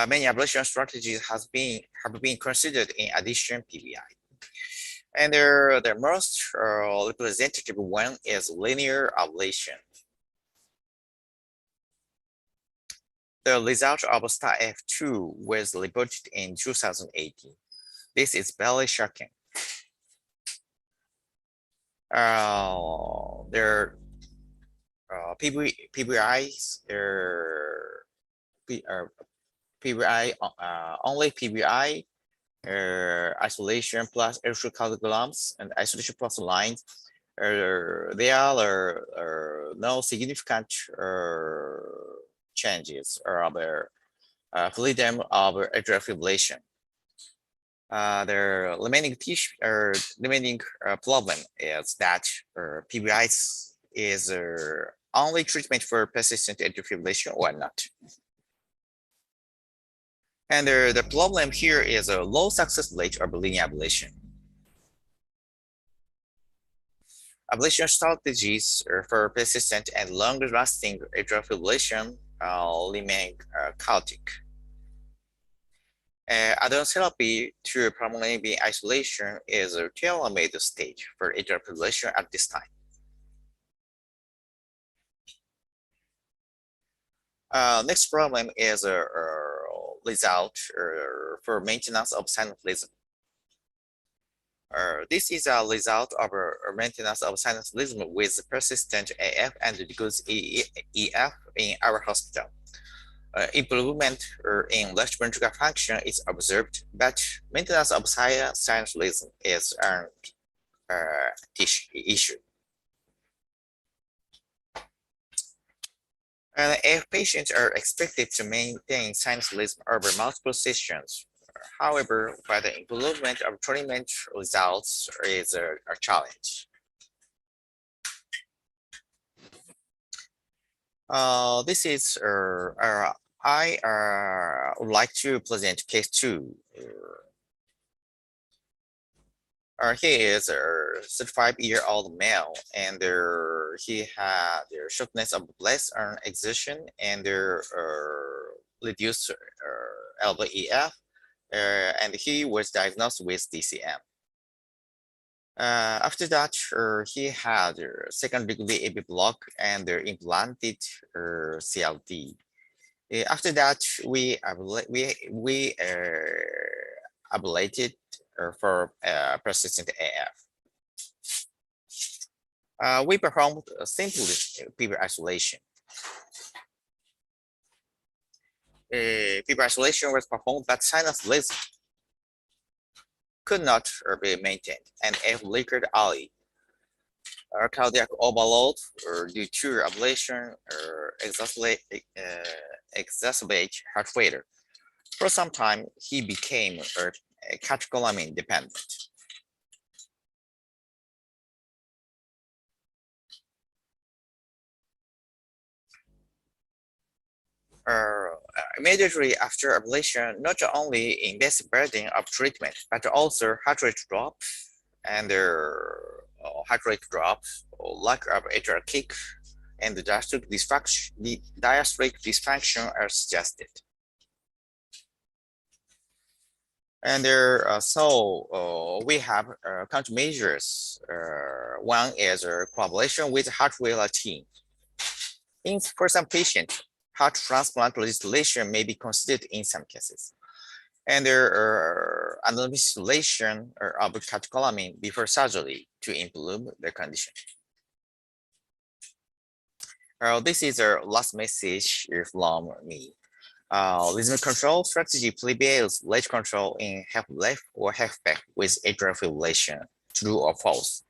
Many ablation strategies have been considered in addition to PVI. And the most representative one is linear ablation. The result of STAR F2 was reported in 2018. This is very shocking. Their PVIs, PVI, only PVI, isolation plus electrocardiograms and isolation plus lines. There are no significant changes of freedom of atrial fibrillation. The remaining problem is that PVIs is only treatment for persistent atrial fibrillation or not. And the problem here is a low success rate of linear ablation. Ablation strategies for persistent and longer-lasting atrial fibrillation remain chaotic. Add-on therapy to pulmonary vein isolation is a tailor-made stage for atrial fibrillation at this time. Next problem is a result for maintenance of sinus lesion. This is a result of maintenance of sinus lesion with persistent AF and reduced EF in our hospital. Improvement in left ventricular function is observed, but maintenance of sinus lesion is an issue. If patients are expected to maintain sinus lesion over multiple sessions, however, by the improvement of treatment results is a challenge. This is I would like to present case 2. He is a 35-year-old male, and he had shortness of breath on exertion and reduced LVEF, and he was diagnosed with DCM. After that, he had second-degree AB block and implanted CLD. After that, we ablated for persistent AF. We performed simple Pvr isolation. Pvr isolation was performed, but sinus lesion could not be maintained, and F leaked early. Cardiac overload due to ablation exacerbate heart failure. For some time, he became catecholamine dependent. Immediately after ablation, not only invasive burden of treatment, but also heart rate drop and lack of atrial kick, and the diastolic dysfunction are suggested. And we have countermeasures. One is collaboration with heart failure team. For some patients, heart transplant legislation may be considered in some cases. And there are administration of catecholamine before surgery to improve the condition. This is our last message from me. Rhythm control strategy prevails ledge control in half left or half back with atrial fibrillation. True or false?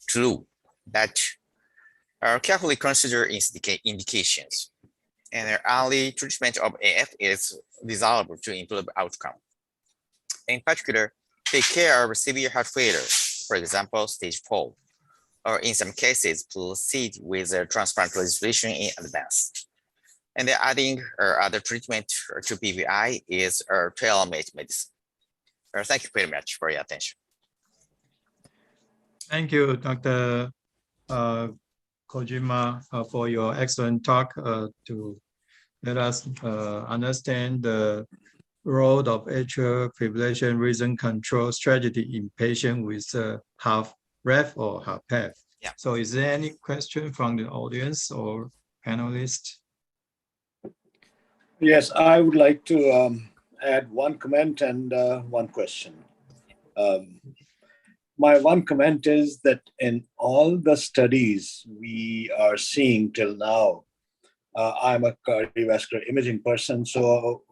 True. That carefully consider indications. And early treatment of AF is desirable to improve outcome. In particular, take care of severe heart failure, for example, stage 4, or in some cases, proceed with transplant registration in advance. And adding other treatment to PVI is tailor-made medicine. Thank you very much for your attention. Thank you, Dr. Kojima, for your excellent talk to let us understand the role of atrial fibrillation rhythm control strategy in patients with half ref or half PEF. Yeah. So is there any question from the audience or panelists? Yes, I would like to add one comment and one question. My one comment is that in all the studies we are seeing till now, I'm a cardiovascular imaging person, so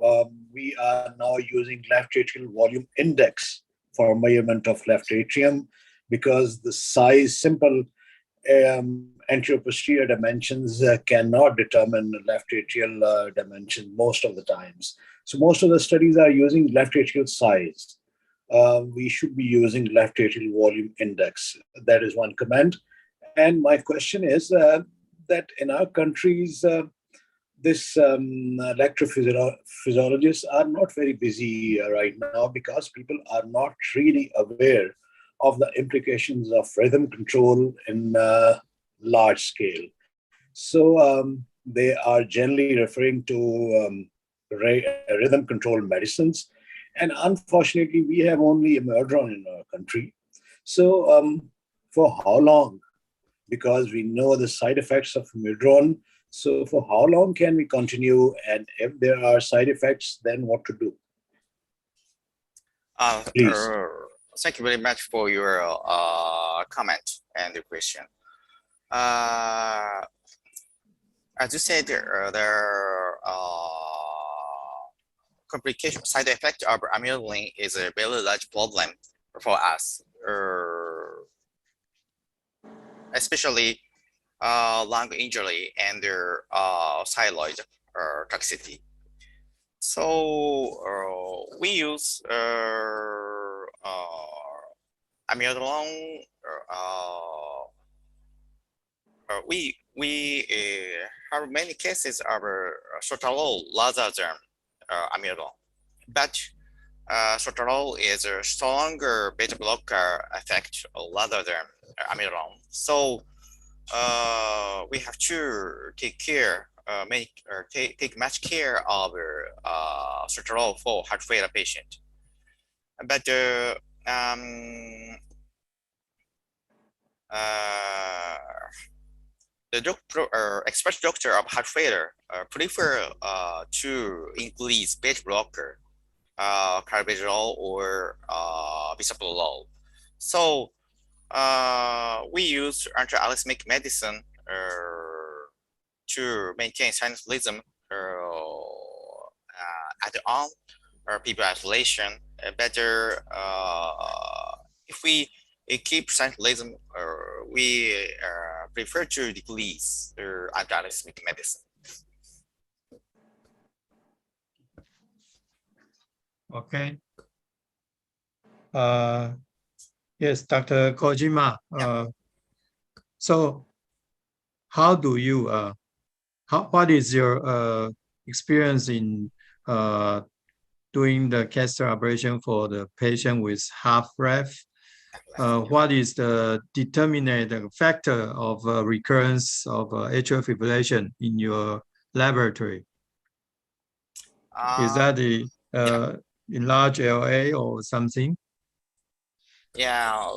we are now using left atrial volume index for measurement of left atrium because the size, simple anterior-posterior dimensions cannot determine left atrial dimension most of the times. So most of the studies are using left atrial size. We should be using left atrial volume index. That is one comment. And my question is that in our countries, this electrophysiologists are not very busy right now because people are not really aware of the implications of rhythm control in large scale. So they are generally referring to rhythm control medicines. And unfortunately, we have only imodron in our country. So for how long? Because we know the side effects of imodron. So for how long can we continue? And if there are side effects, then what to do? Please. Thank you very much for your comment and the question. As you said, there complication side effect of amyloid is a very large problem for us, especially lung injury and their thyroid toxicity. So we use amyloid. We have many cases of sotalol rather than amyloid, but sotalol is a stronger beta blocker effect rather than amyloid. So we have to take care, take much care of sotalol for heart failure patient. But the expert doctor of heart failure prefer to increase beta blocker, carvedilol or bisoprolol. So we use antiarrhythmic medicine to maintain sinus rhythm at the arm or Pvr isolation. Better if we keep sinus rhythm, we prefer to decrease antiarrhythmic medicine. Okay. Yes, Dr. Kojima. So how do you, what is your experience in doing the catheter ablation for the patient with half ref? What is the determinant factor of recurrence of atrial fibrillation in your laboratory? Is that the enlarged LA or something? Yeah,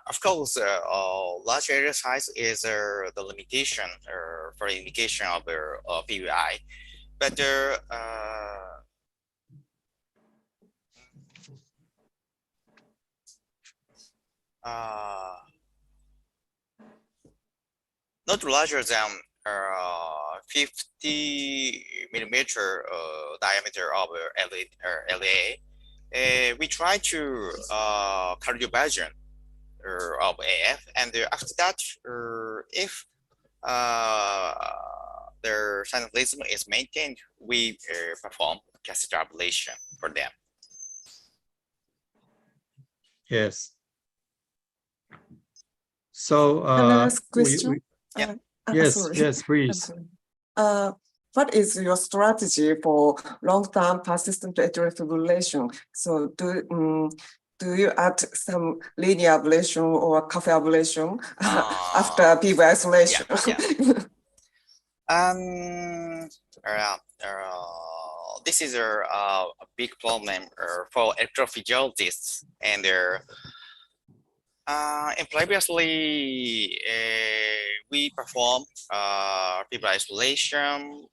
of course, large area size is the limitation for indication of PVI, but not larger than 50 millimeter diameter of LA. We try to cardioversion of AF, and after that, if their sinus rhythm is maintained, we perform catheter ablation for them. Yes. So, can I ask question? Yes, sorry. yes, please. What is your strategy for long-term persistent atrial fibrillation? So do you add some linear ablation or cafe ablation after Pvr isolation? This is a big problem for electrophysiologists, and and previously we perform Pvr isolation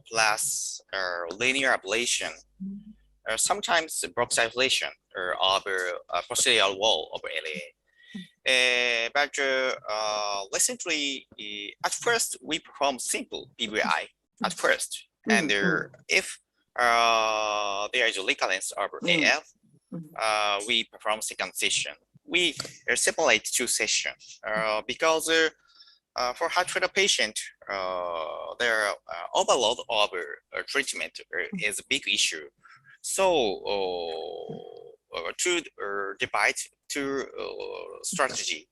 plus linear ablation, sometimes Brooks isolation of posterior wall of LA. But recently, at first we perform simple PVI at first, and if there is a recurrence of AF, we perform second session. We separate two sessions because for heart failure patient, their overload of treatment is a big issue. So to divide two strategy,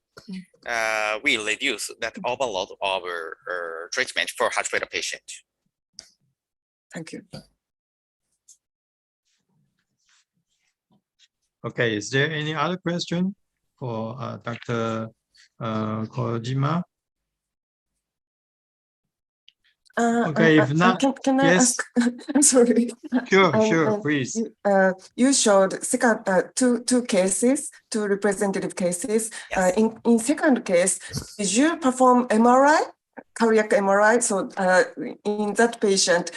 we reduce that overload of treatment for heart failure patient. Thank you. Okay, is there any other question for Dr. Kojima? Okay, if not, can I ask? I'm sorry. Sure, please. You showed two cases, two representative cases. Yes. In second case, did you perform MRI, cardiac MRI? So in that patient,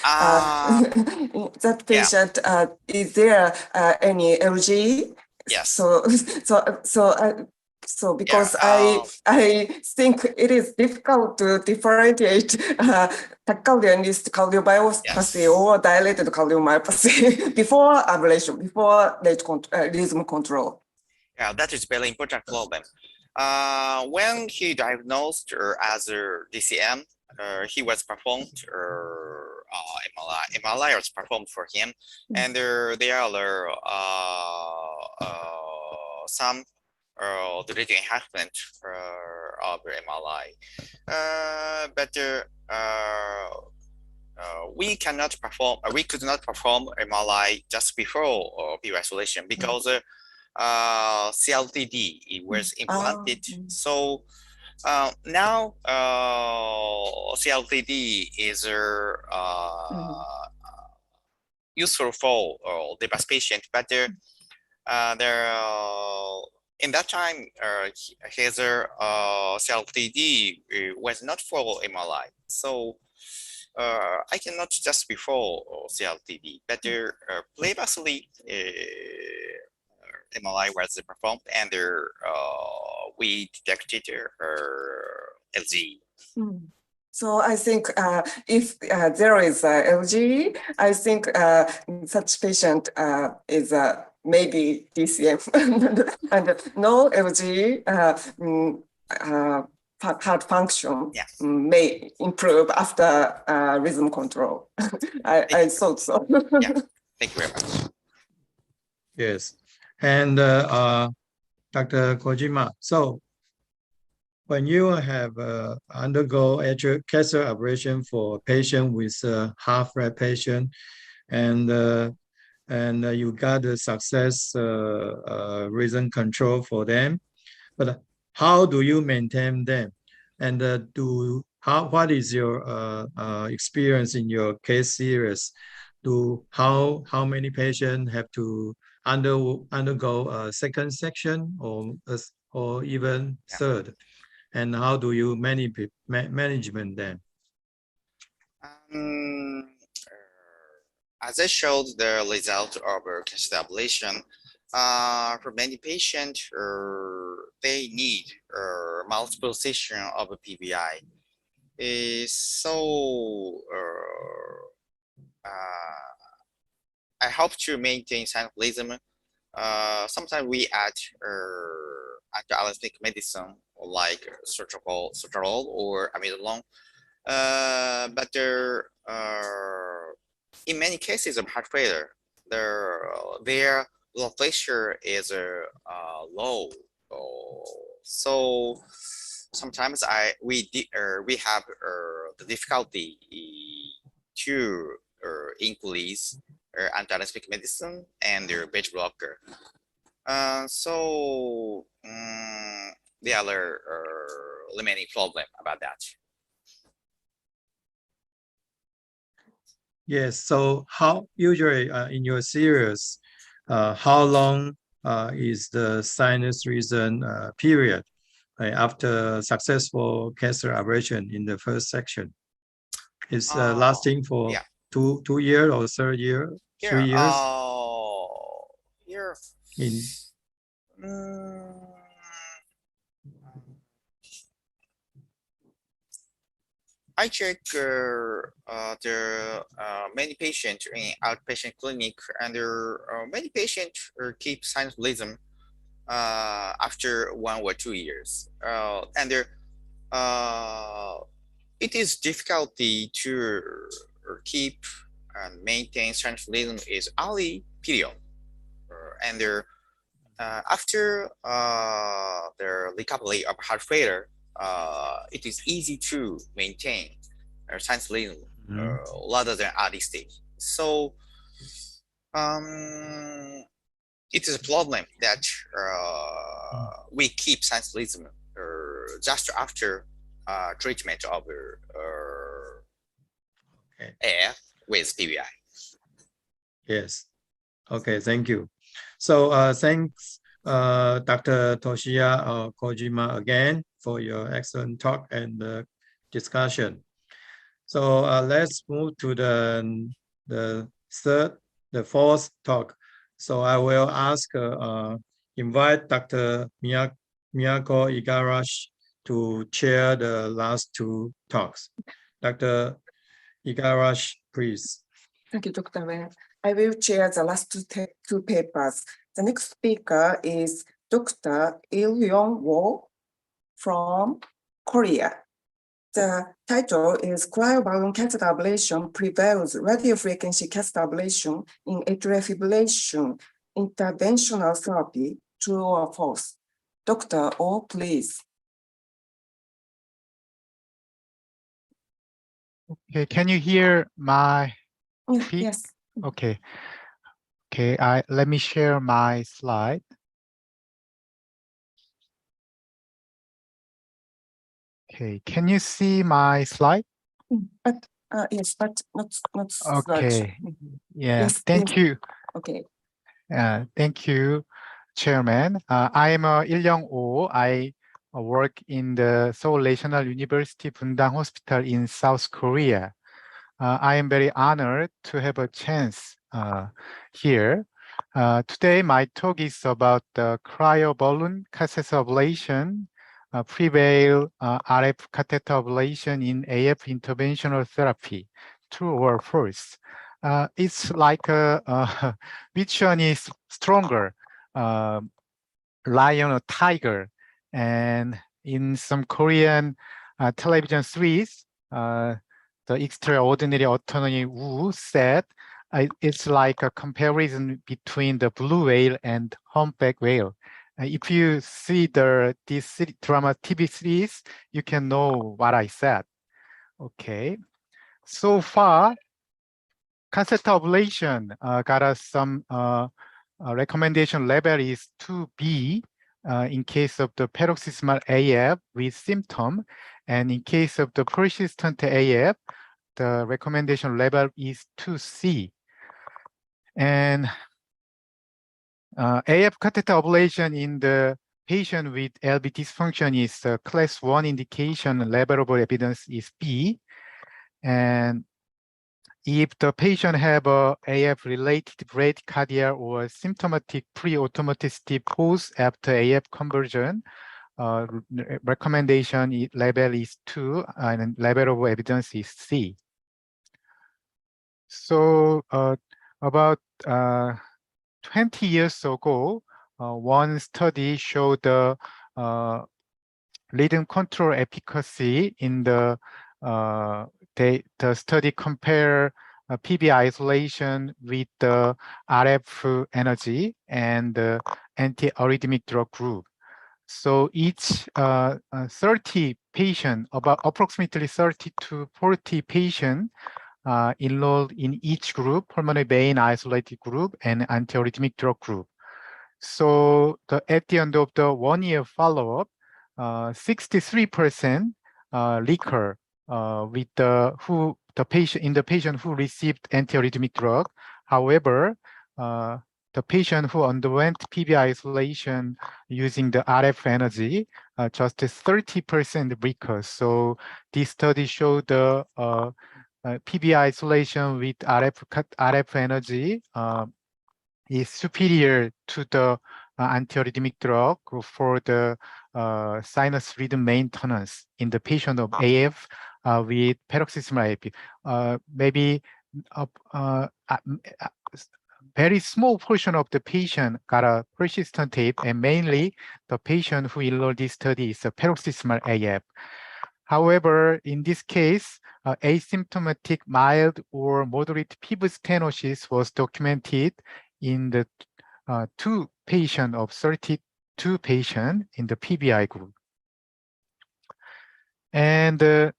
is there any LG? Yes. So because I think it is difficult to differentiate tachycardia-induced cardiomyopathy or dilated cardiomyopathy before ablation, before rhythm control. Yeah, that is very important problem. When he diagnosed as a DCM, he was performed MRI was performed for him, and there are some the rate enhancement of MRI, but we cannot perform. We could not perform MRI just before Pvr isolation because CLTD was implanted. So now CLTD is useful for the bus patient, but in that time, his CLTD was not for MRI. So I cannot just before CLTD, but previously MRI was performed, and we detected LG. So I think if there is LG, I think such patient is maybe DCM and no LG heart function may improve after rhythm control. I thought so. Yeah, thank you very much. Yes, and Dr. Kojima, so when you have undergo catheter ablation for patient with heart rate patient, and you got a success rhythm control for them, but how do you maintain them? And what is your experience in your case series? How many patients have to undergo a second section or even third? And how do you manage them? As I showed the result of catheter ablation, for many patients, they need multiple session of a PVI. So I hope to maintain symptomatism. Sometimes we add anti-allopathic medicine like sotalol or amidolone, but in many cases of heart failure, their blood pressure is low. So sometimes we have the difficulty to increase anti-allopathic medicine and their beta blocker. So the other remaining problem about that. Yes. So how usually in your series, how long is the sinus reason period after successful catheter ablation in the first section? Is lasting for yeah. two years or third year, 3 years? Here. In I check the many patients in outpatient clinic, and many patients keep sinus rhythm after 1 or 2 years, and it is difficulty to keep and maintain sinus rhythm is early period, and after the recovery of heart failure, it is easy to maintain sinus rhythm rather than early stage. So it is a problem that we keep sinus rhythm just after treatment of AF with PVI. Yes. Okay, thank you. So thanks, Dr. Toshiya Kojima again for your excellent talk and discussion. So let's move to the fourth talk. So I will invite Dr. Miyako Igarashi to chair the last two talks. Dr. Igarashi, please. Thank you, Dr. Mann. I will chair the last two papers. The next speaker is Dr. Il-Yong from Korea. The title is Cryoballoon Catheter Ablation Prevails Radiofrequency Catheter Ablation in Atrial Fibrillation Interventional Therapy, True or False? Dr. O, please. Okay, can you hear my speak? Yes. Okay. Okay, let me share my slide. Okay, can you see my slide? But yes, but not okay. Yeah, yes, thank you. Okay. Thank you, Chairman. I am Il-Yong-Oh. I work in the Seoul National University Bundang Hospital in South Korea. I am very honored to have a chance here. Today, my talk is about the cryoballoon catheter ablation, prevail RF catheter ablation in AF interventional therapy, true or false. It's like which one is stronger, lion or tiger? And in some Korean television series, the extraordinary attorney Wu said it's like a comparison between the blue whale and humpback whale. If you see this drama TV series, you can know what I said. Okay, so far, catheter ablation got us some recommendation level is 2B in case of the paroxysmal AF with symptom, and in case of the persistent AF, the recommendation level is 2C. And AF catheter ablation in the patient with LV dysfunction is class 1 indication, level of evidence is B. And if the patient have a AF-related bradycardia or symptomatic pre-automaticity pause after AF conversion, recommendation level is 2 and level of evidence is C. So about 20 years ago, one study showed the rhythm control efficacy in the study compare PV isolation with the RF energy and the anti-arrhythmic drug group. So each 30 patient, about approximately 30 to 40 patient enrolled in each group, pulmonary vein isolated group and anti-arrhythmic drug group. So at the end of the 1 year follow-up, 63% recur with the patient who received antiarrhythmic drug. However, the patient who underwent PV isolation using the RF energy, just 30% recur. So this study showed the PV isolation with RF energy is superior to the antiarrhythmic drug for the sinus rhythm maintenance in the patient of AF with paroxysmal AF. Maybe very small portion of the patient got a persistent AF, and mainly the patient who enrolled this study is a paroxysmal AF. However, in this case, asymptomatic mild or moderate PV stenosis was documented in the 2 patients of 32 patients in the PVI group. And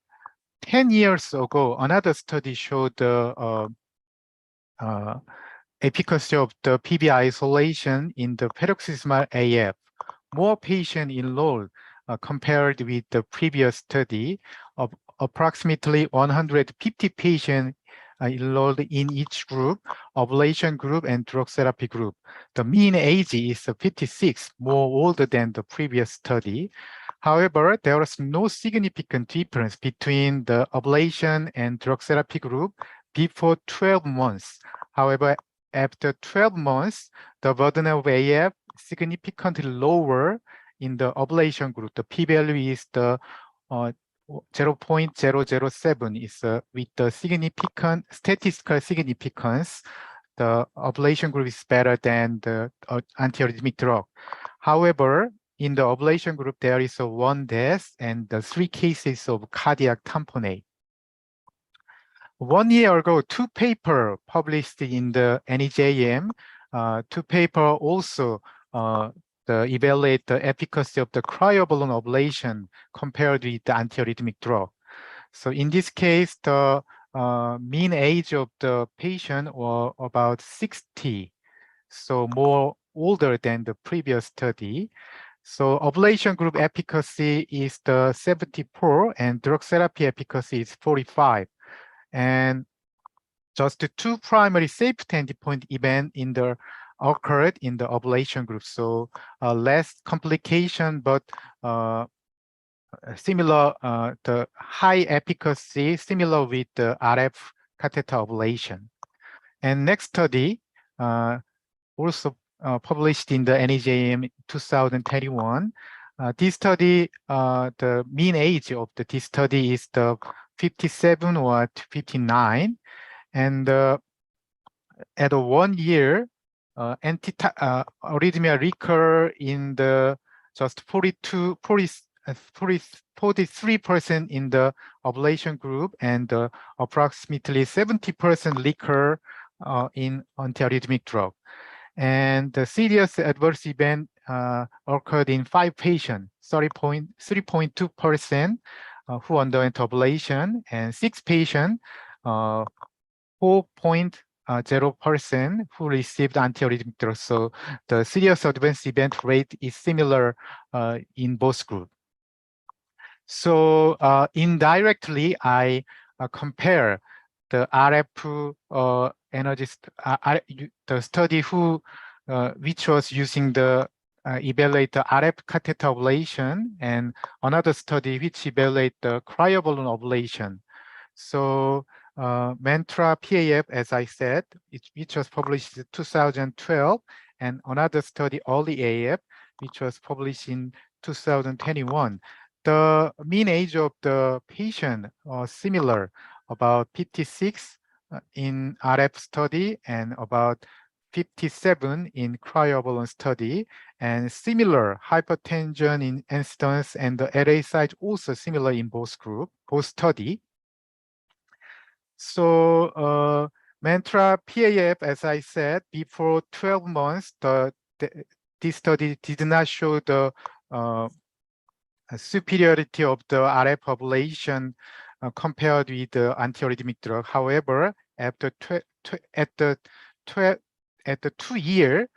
10 years ago, another study showed the efficacy of the PV isolation in the paroxysmal AF. More patients enrolled compared with the previous study of approximately 150 patients enrolled in each group, ablation group and drug therapy group. The mean age is 56, more older than the previous study. However, there was no significant difference between the ablation and drug therapy group before 12 months. However, after 12 months, the burden of AF significantly lower in the ablation group. The p-value is the 0.007 is with the significant statistical significance. The ablation group is better than the antiarrhythmic drug. However, in the ablation group, there is 1 death and the 3 cases of cardiac tamponade. 1 year ago, 2 papers published in the NEJM, 2 papers also evaluate the efficacy of the cryoballoon ablation compared with the antiarrhythmic drug. So in this case, the mean age of the patient was about 60, so more older than the previous study. So ablation group efficacy is the 74 and drug therapy efficacy is 45. And just the 2 primary safety endpoint events occurred in the ablation group. So less complication, but similar, the high efficacy, similar with the RF catheter ablation. And next study, also published in the NEJM 2021. This study, the mean age of this study is the 57 or 59. And at 1 year, arrhythmia recur in the just 43% in the ablation group and approximately 70% recur in antiarrhythmic drug. And the serious adverse event occurred in 5 patients, 3.2% who underwent ablation, and 6 patients, 4.0% who received antiarrhythmic drugs. So the serious adverse event rate is similar in both groups. So indirectly, I compare the RF energy, the study which was using the evaluate the RF catheter ablation, and another study which evaluate the cryoballoon ablation. So Mantra PAF, as I said, which was published in 2012, and another study, Early AF, which was published in 2021. The mean age of the patient similar, about 56 in RF study and about 57 in cryoballoon study, and similar hypertension in incidence and the LA size also similar in both study. So Mantra PAF, as I said, before 12 months, this study did not show the superiority of the RF population compared with the antiarrhythmic drug. However, after at the 2 year,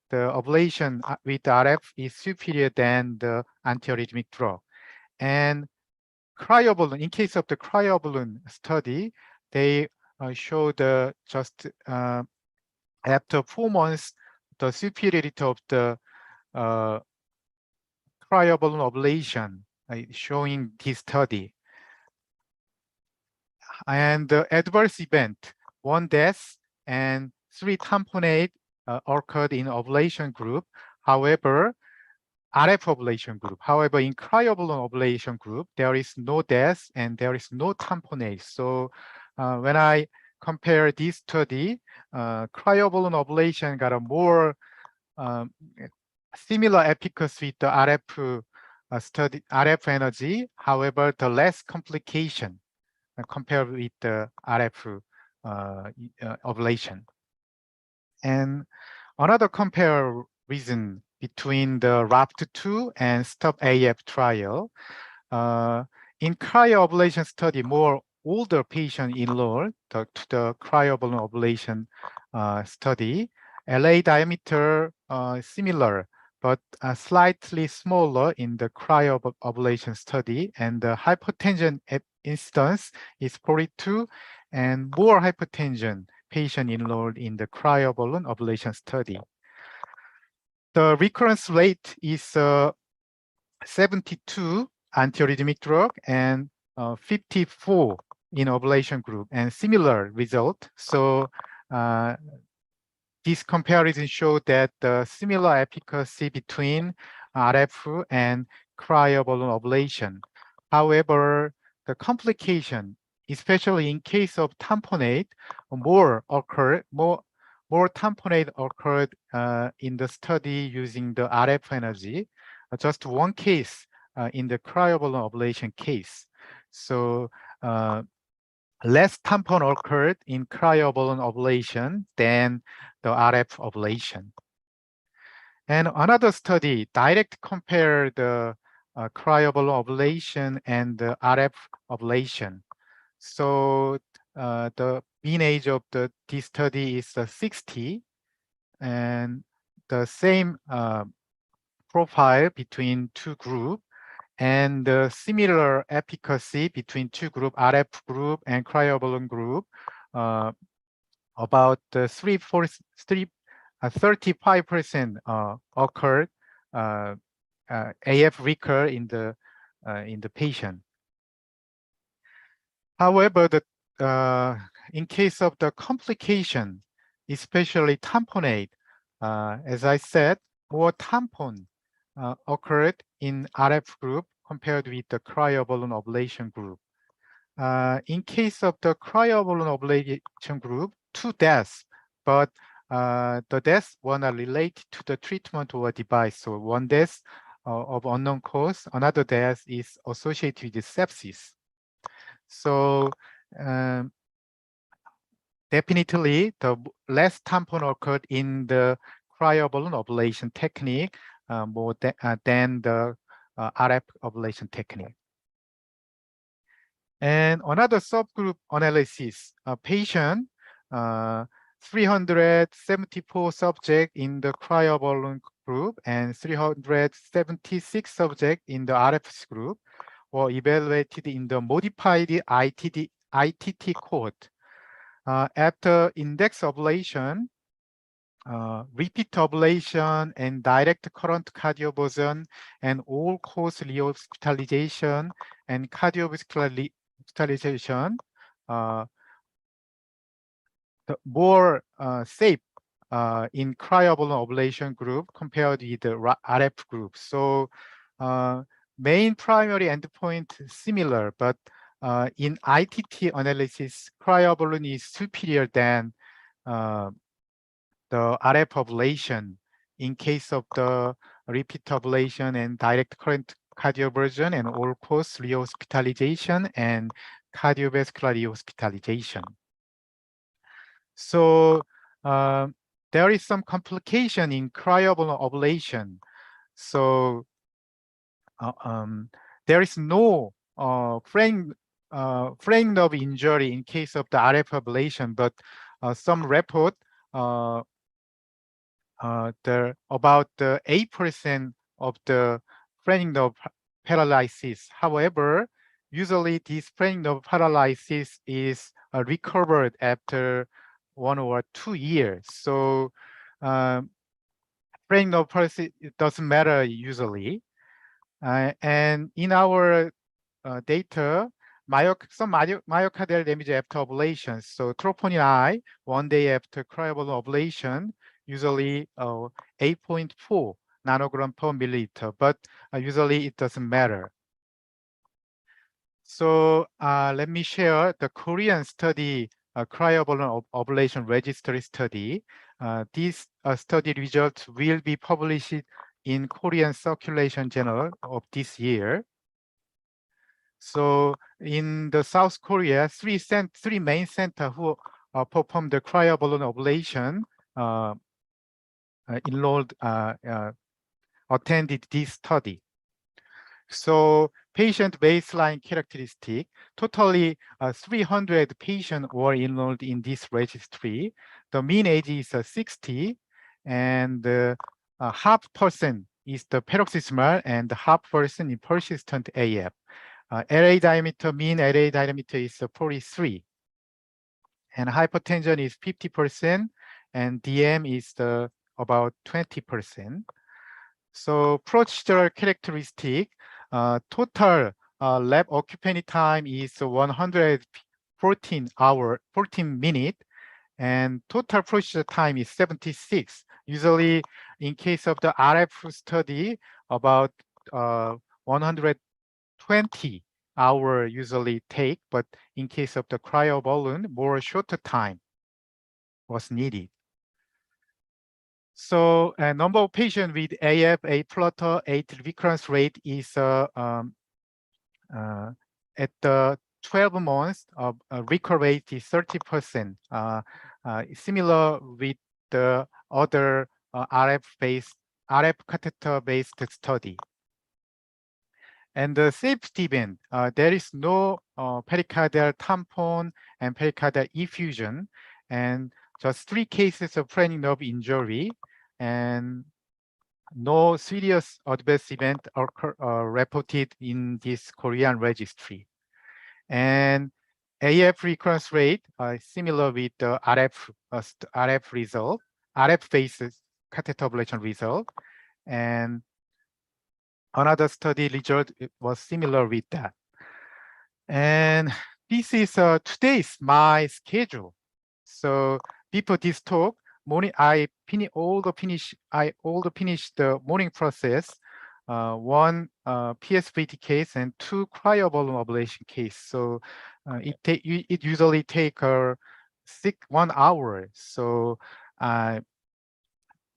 the ablation with RF is superior than the antiarrhythmic drug. And cryoballoon, in case of the cryoballoon study, they showed just after 4 months, the superiority of the cryoballoon ablation showing this study. And the adverse event, 1 death and 3 tamponade occurred in ablation group. However, RF ablation group. However, in cryoballoon ablation group, there is no death and there is no tamponade. So when I compare this study, cryoballoon ablation got a more similar efficacy with the RF study, RF energy. However, the less complication compared with the RF ablation. And another comparison between the RAPT2 and STOP-AF trial. In cryoablation study, more older patient enrolled to the cryoballoon ablation study. LA diameter similar, but slightly smaller in the cryoablation study, and the hypertension incidence is 42, and more hypertension patient enrolled in the cryoballoon ablation study. The recurrence rate is 72 antiarrhythmic drug and 54 in ablation group, and similar result. So this comparison showed that the similar efficacy between RF and cryoballoon ablation. However, the complication, especially in case of tamponade, more tamponade occurred in the study using the RF energy. Just 1 case in the cryoballoon ablation case. So less tampon occurred in cryoballoon ablation than the RF ablation. And another study direct compare the cryoballoon ablation and the RF ablation. So the mean age of this study is 60, and the same profile between 2 groups, and the similar efficacy between 2 group, RF group and cryoballoon group, about 35% occurred AF recur in the patient. However, in case of the complication, especially tamponade, as I said, more tampon occurred in RF group compared with the cryoballoon ablation group. In case of the cryoballoon ablation group, 2 deaths, but the deaths were not related to the treatment or device. So 1 death of unknown cause, another death is associated with sepsis. So definitely the less tampon occurred in the cryoballoon ablation technique more than the RF ablation technique. And another subgroup analysis, a patient, 374 subjects in the cryoballoon group and 376 subjects in the RF group were evaluated in the modified ITT cohort. After index ablation, repeat ablation and direct current cardioversion and all-cause rehospitalization and cardiovascular hospitalization, the more safe in cryoballoon ablation group compared with the RF group. So main primary endpoint similar, but in ITT analysis, cryoballoon is superior than the RF ablation in case of the repeat ablation and direct current cardioversion and all-cause rehospitalization and cardiovascular rehospitalization. So there is some complication in cryoballoon ablation. So there is no fraying nerve injury in case of the RF ablation, but some report about 8% of the fraying nerve paralysis. However, usually this fraying nerve paralysis is recovered after 1 or 2 years. So fraying nerve paralysis, it doesn't matter usually. And in our data, some myocardial damage after ablation. So troponin I, 1 day after cryoballoon ablation, usually 8.4 nanogram per milliliter, but usually it doesn't matter. So let me share the Korean study, cryoballoon ablation registry study. These study results will be published in Korean Circulation Journal of this year. So in the South Korea, three main centers who performed the cryoballoon ablation enrolled, attended this study. So patient baseline characteristic, totally 300 patients were enrolled in this registry. The mean age is 60, and half person is the paroxysmal and half person is persistent AF. LA diameter, mean LA diameter is 43. And hypertension is 50%, and DM is about 20%. So procedural characteristic, total lab occupancy time is 114 minutes, and total procedure time is 76. Usually, in case of the RF study, about 120 hours usually take, but in case of the cryoballoon, more shorter time was needed. So a number of patients with AF, A-flutter, A recurrence rate is at the 12 months of recur rate is 30%, similar with the other RF catheter-based study. And the safety event, there is no pericardial tampon and pericardial effusion, and just 3 cases of fraying nerve injury, and no serious adverse event reported in this Korean registry. And AF recurrence rate similar with the RF result, RF-based catheter ablation result, and another study result was similar with that. And this is today's my schedule. So before this talk, I finished the morning process, 1 PSVT case and 2 cryoballoon ablation case. So it usually take 1 hour. So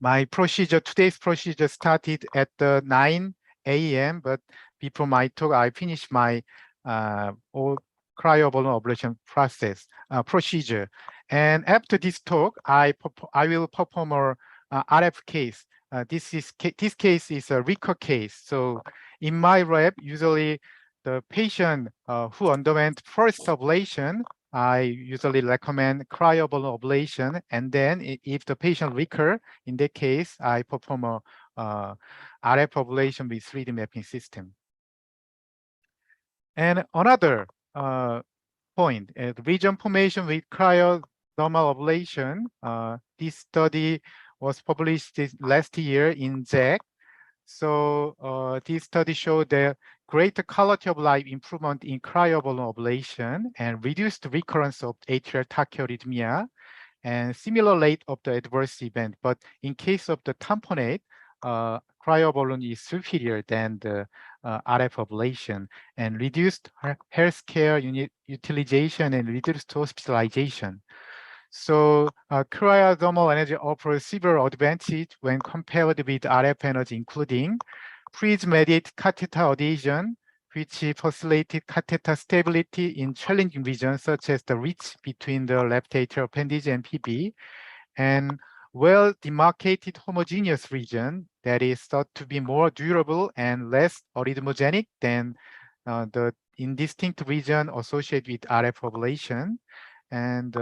my procedure, today's procedure started at 9 a.m. But before my talk, I finished my cryoballoon ablation procedure. And after this talk, I will perform a RF case. This case is a recur case. So in my lab, usually the patient who underwent first ablation, I usually recommend cryoballoon ablation. And then if the patient recur, in that case, I perform a RF ablation with 3D mapping system. And another point, region formation with cryodermal ablation. This study was published last year in JACC. So this study showed the greater quality of life improvement in cryoballoon ablation and reduced recurrence of atrial tachyarrhythmia and similar rate of the adverse event. But in case of the tamponade, cryoballoon is superior than the RF ablation and reduced healthcare utilization and reduced hospitalization. So cryothermal energy offers several advantages when compared with RF energy, including freeze-mediated catheter adhesion, which facilitated catheter stability in challenging regions such as the ridge between the left atrial appendage and PB, and well-demarcated homogeneous region that is thought to be more durable and less arrhythmogenic than the indistinct region associated with RF ablation. And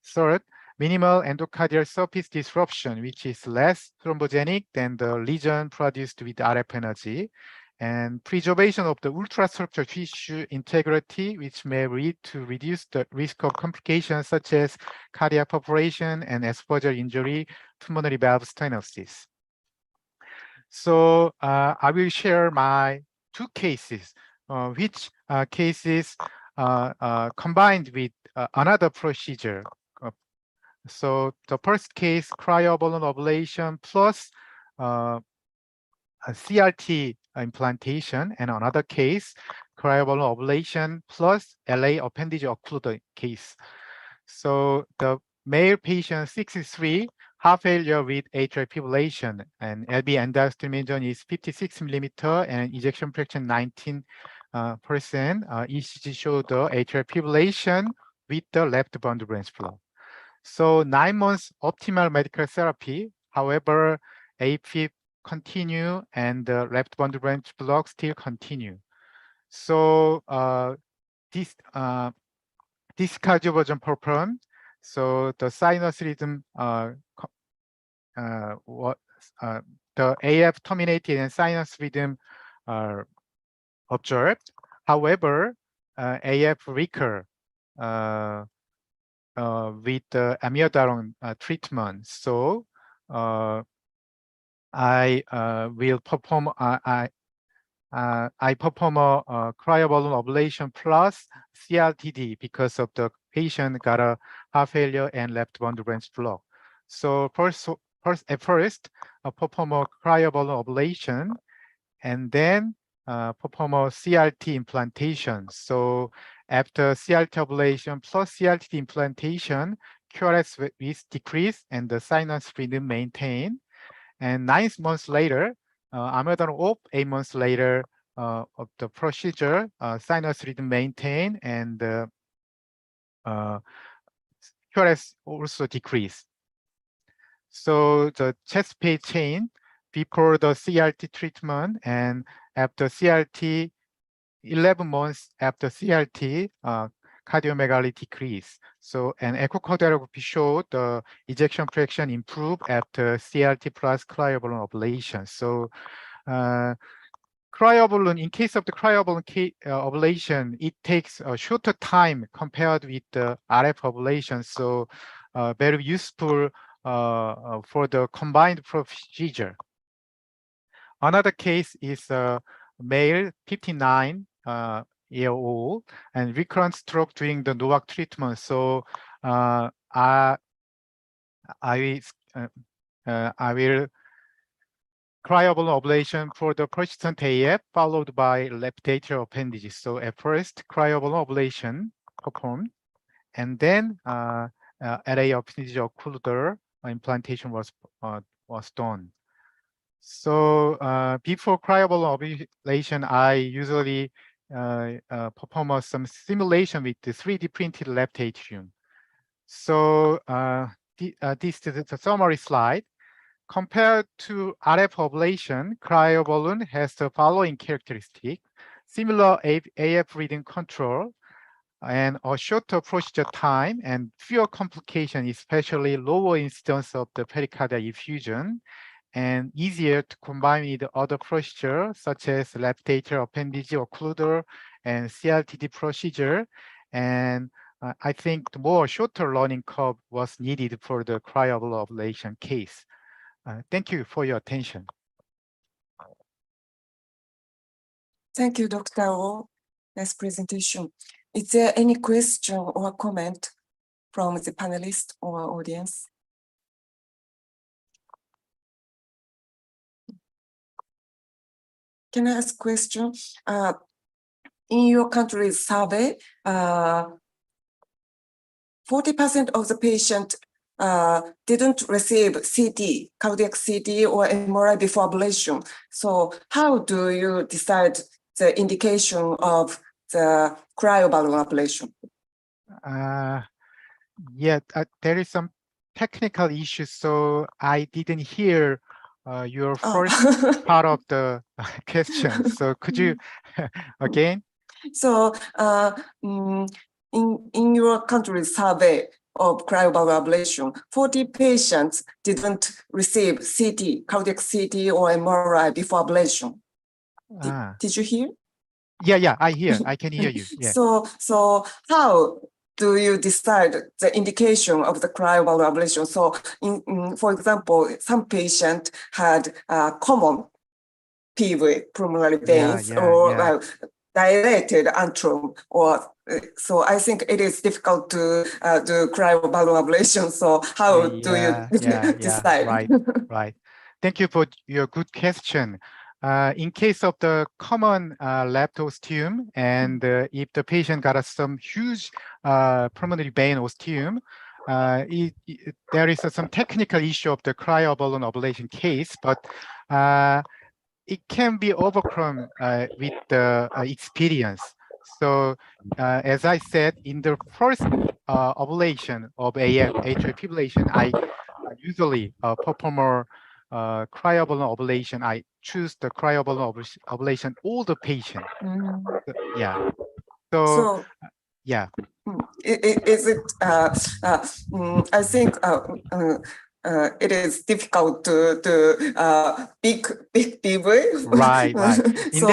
third, minimal endocardial surface disruption, which is less thrombogenic than the lesion produced with RF energy, and preservation of the ultrastructure tissue integrity, which may lead to reduce the risk of complications such as cardiac perforation and exposure injury, pulmonary valve stenosis. So I will share my two cases, which cases combined with another procedure. So the first case, cryoballoon ablation plus a CRT implantation, and another case, cryoballoon ablation plus LA appendage occluder case. So the male patient 63, heart failure with atrial fibrillation, and LV end-diastole is 56 millimeter and ejection fraction 19%. ECG showed the atrial fibrillation with the left bundle branch block. So 9 months optimal medical therapy. However, AFib continue and the left bundle branch block still continue. So this cardioversion performed. So the sinus rhythm the AF terminated and sinus rhythm are observed. However, AF recur with the amiodarone treatment. So I will perform I perform a cryoballoon ablation plus CRTD because of the patient got a heart failure and left bundle branch block. So at first perform a cryoballoon ablation and then perform a CRT implantation. So after CRT ablation plus CRT implantation, QRS is decreased and the sinus rhythm maintained. And 9 months later, amiodarone off 8 months later of the procedure, sinus rhythm maintained and QRS also decreased. So the chest pace change before the CRT treatment and after CRT, 11 months after CRT, cardiomegaly decrease. So an echocardiography showed the ejection fraction improved after CRT plus cryoballoon ablation. So cryoballoon, in case of the cryoballoon ablation, it takes a shorter time compared with the RF ablation. So very useful for the combined procedure. Another case is a male 59-year-old and recurrent stroke during the NOAC treatment. So I will cryoballoon ablation for the persistent AF followed by left atrial appendage. So at first cryoballoon ablation performed, and then LA appendage occluder implantation was done. So before cryoballoon ablation, I usually perform some simulation with the 3D printed left atrium. So this is a summary slide. Compared to RF ablation, cryoballoon has the following characteristic: similar AF reading control and a shorter procedure time and fewer complications, especially lower incidence of the pericardial effusion, and easier to combine with other procedures such as left atrial appendage occluder and CRTD procedure. And I think the more shorter learning curve was needed for the cryoballoon ablation case. Thank you for your attention. Thank you, Dr. O. Nice presentation. Is there any question or comment from the panelists or audience? can I ask a question? In your country's survey, 40% of the patient didn't receive CT, cardiac CT or MRI before ablation. So how do you decide the indication of the cryoballoon ablation? Yeah, there is some technical issues, so I didn't hear your first part of the question. So could you again? So in your country's survey of cryoballoon ablation, 40 patients didn't receive CT, cardiac CT or MRI before ablation. Did you hear? Yeah, I can hear you. Yeah. So how do you decide the indication of the cryoballoon ablation? So for example, some patient had common PV, pulmonary veins, or dilated antrum, or so I think it is difficult to do cryoballoon ablation. So how do you decide? Right. Thank you for your good question. In case of the common left ostium, and if the patient got some huge pulmonary vein ostium, there is some technical issue of the cryoballoon ablation case, but it can be overcome with the experience. So as I said, in the first ablation of atrial fibrillation, I usually perform a cryoballoon ablation. I choose the cryoballoon ablation all the patient. Yeah. So yeah. Is it? I think it is difficult to big PV. Right. In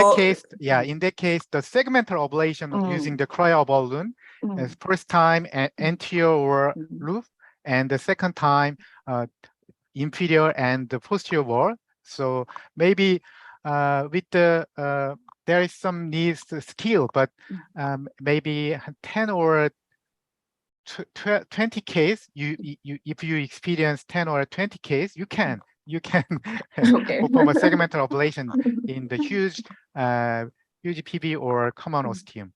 that case, the segmental ablation using the cryoballoon is first time anterior loop, and the second time inferior and the posterior wall. So maybe with the there is some needs skill, but maybe 10 or 20 case, if you experience 10 or 20 case, you can perform a segmental ablation in the huge PV or common ostium.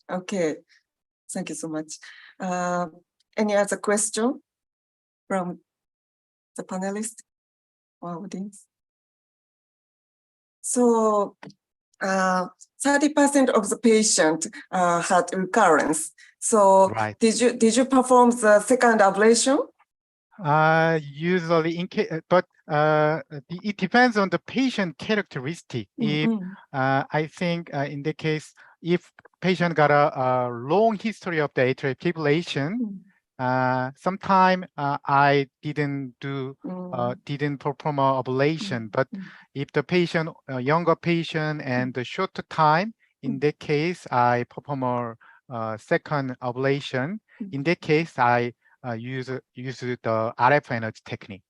Okay, thank you so much. Any other question from the panelists or audience? So 30% of the patient had recurrence. So did you perform the second ablation? Usually, but it depends on the patient characteristic. If I think in the case, if patient got a long history of the atrial fibrillation, sometime I didn't perform a ablation. But if the patient, a younger patient and the shorter time, in that case, I perform a second ablation. In that case, I use the RF energy technique.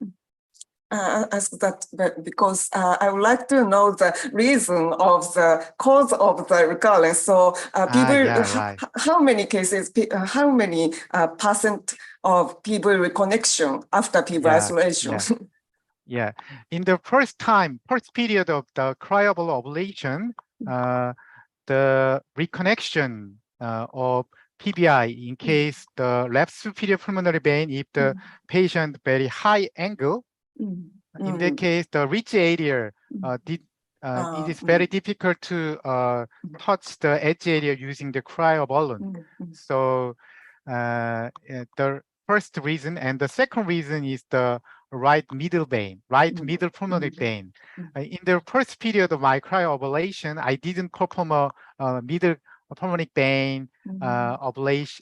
I ask that because I would like to know the reason of the cause of the recurrence. So people, how many cases, how many percent of people reconnection after PV isolation? Yeah, in the first period of the cryoballoon ablation, the reconnection of PVI in case the left superior pulmonary vein, if the patient very high angle, in that case, the ridge area, it is very difficult to touch the edge area using the cryoballoon. So the first reason, and the second reason is the right middle pulmonary vein. In the first period of my cryoablation, I didn't perform a middle pulmonary vein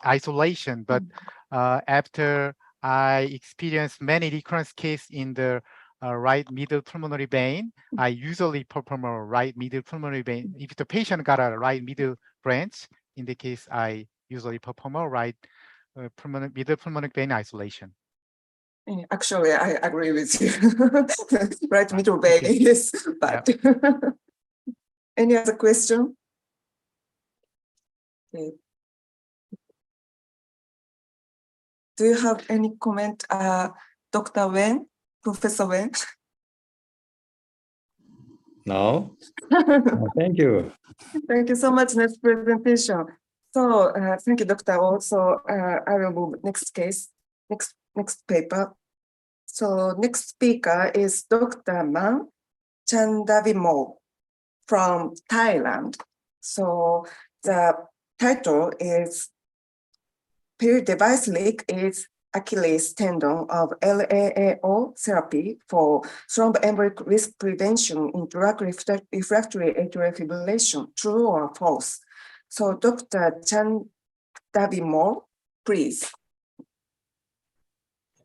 isolation, but after I experienced many recurrence cases in the right middle pulmonary vein, I usually perform a right middle pulmonary vein. If the patient got a right middle branch, in the case, I usually perform a right middle pulmonary vein isolation. Actually, I agree with you. Right middle vein is bad. Any other question? Okay. Do you have any comment, Dr. Wen, Professor Wen? No? Thank you. Thank you so much. Next presentation. So thank you, Dr. Also, I will move next case, next paper. So next speaker is Dr. Mann Chandavimol from Thailand. So the title is Pvr Device Leak is Achilles tendon of LAAO therapy for thromboembolic risk prevention in drug refractory atrial fibrillation, true or false? So Dr. Chandavimol, please.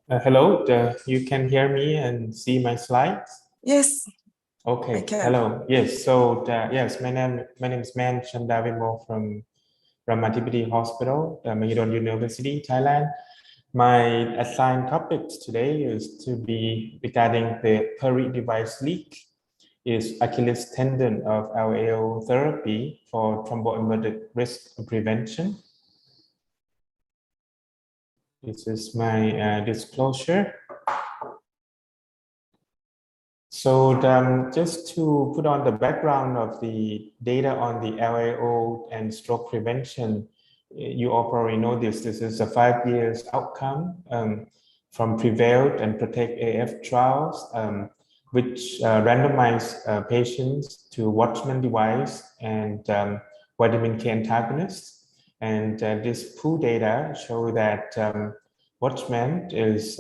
Hello, you can hear me and see my slides? Yes. Okay, hello. Yes, so yes, my name is Mann Chandavimol from Ramatipati Hospital, Mahidol University, Thailand. My assigned topics today is to be regarding the Pvr device leak, is Achilles tendon of LAO therapy for thromboembolic risk prevention. This is my disclosure. So just to put on the background of the data on the LAO and stroke prevention, you all probably know this. This is a 5 years outcome from Prevail and Protect AF trials, which randomize patients to Watchman device and vitamin K antagonists. And this pool data show that Watchman is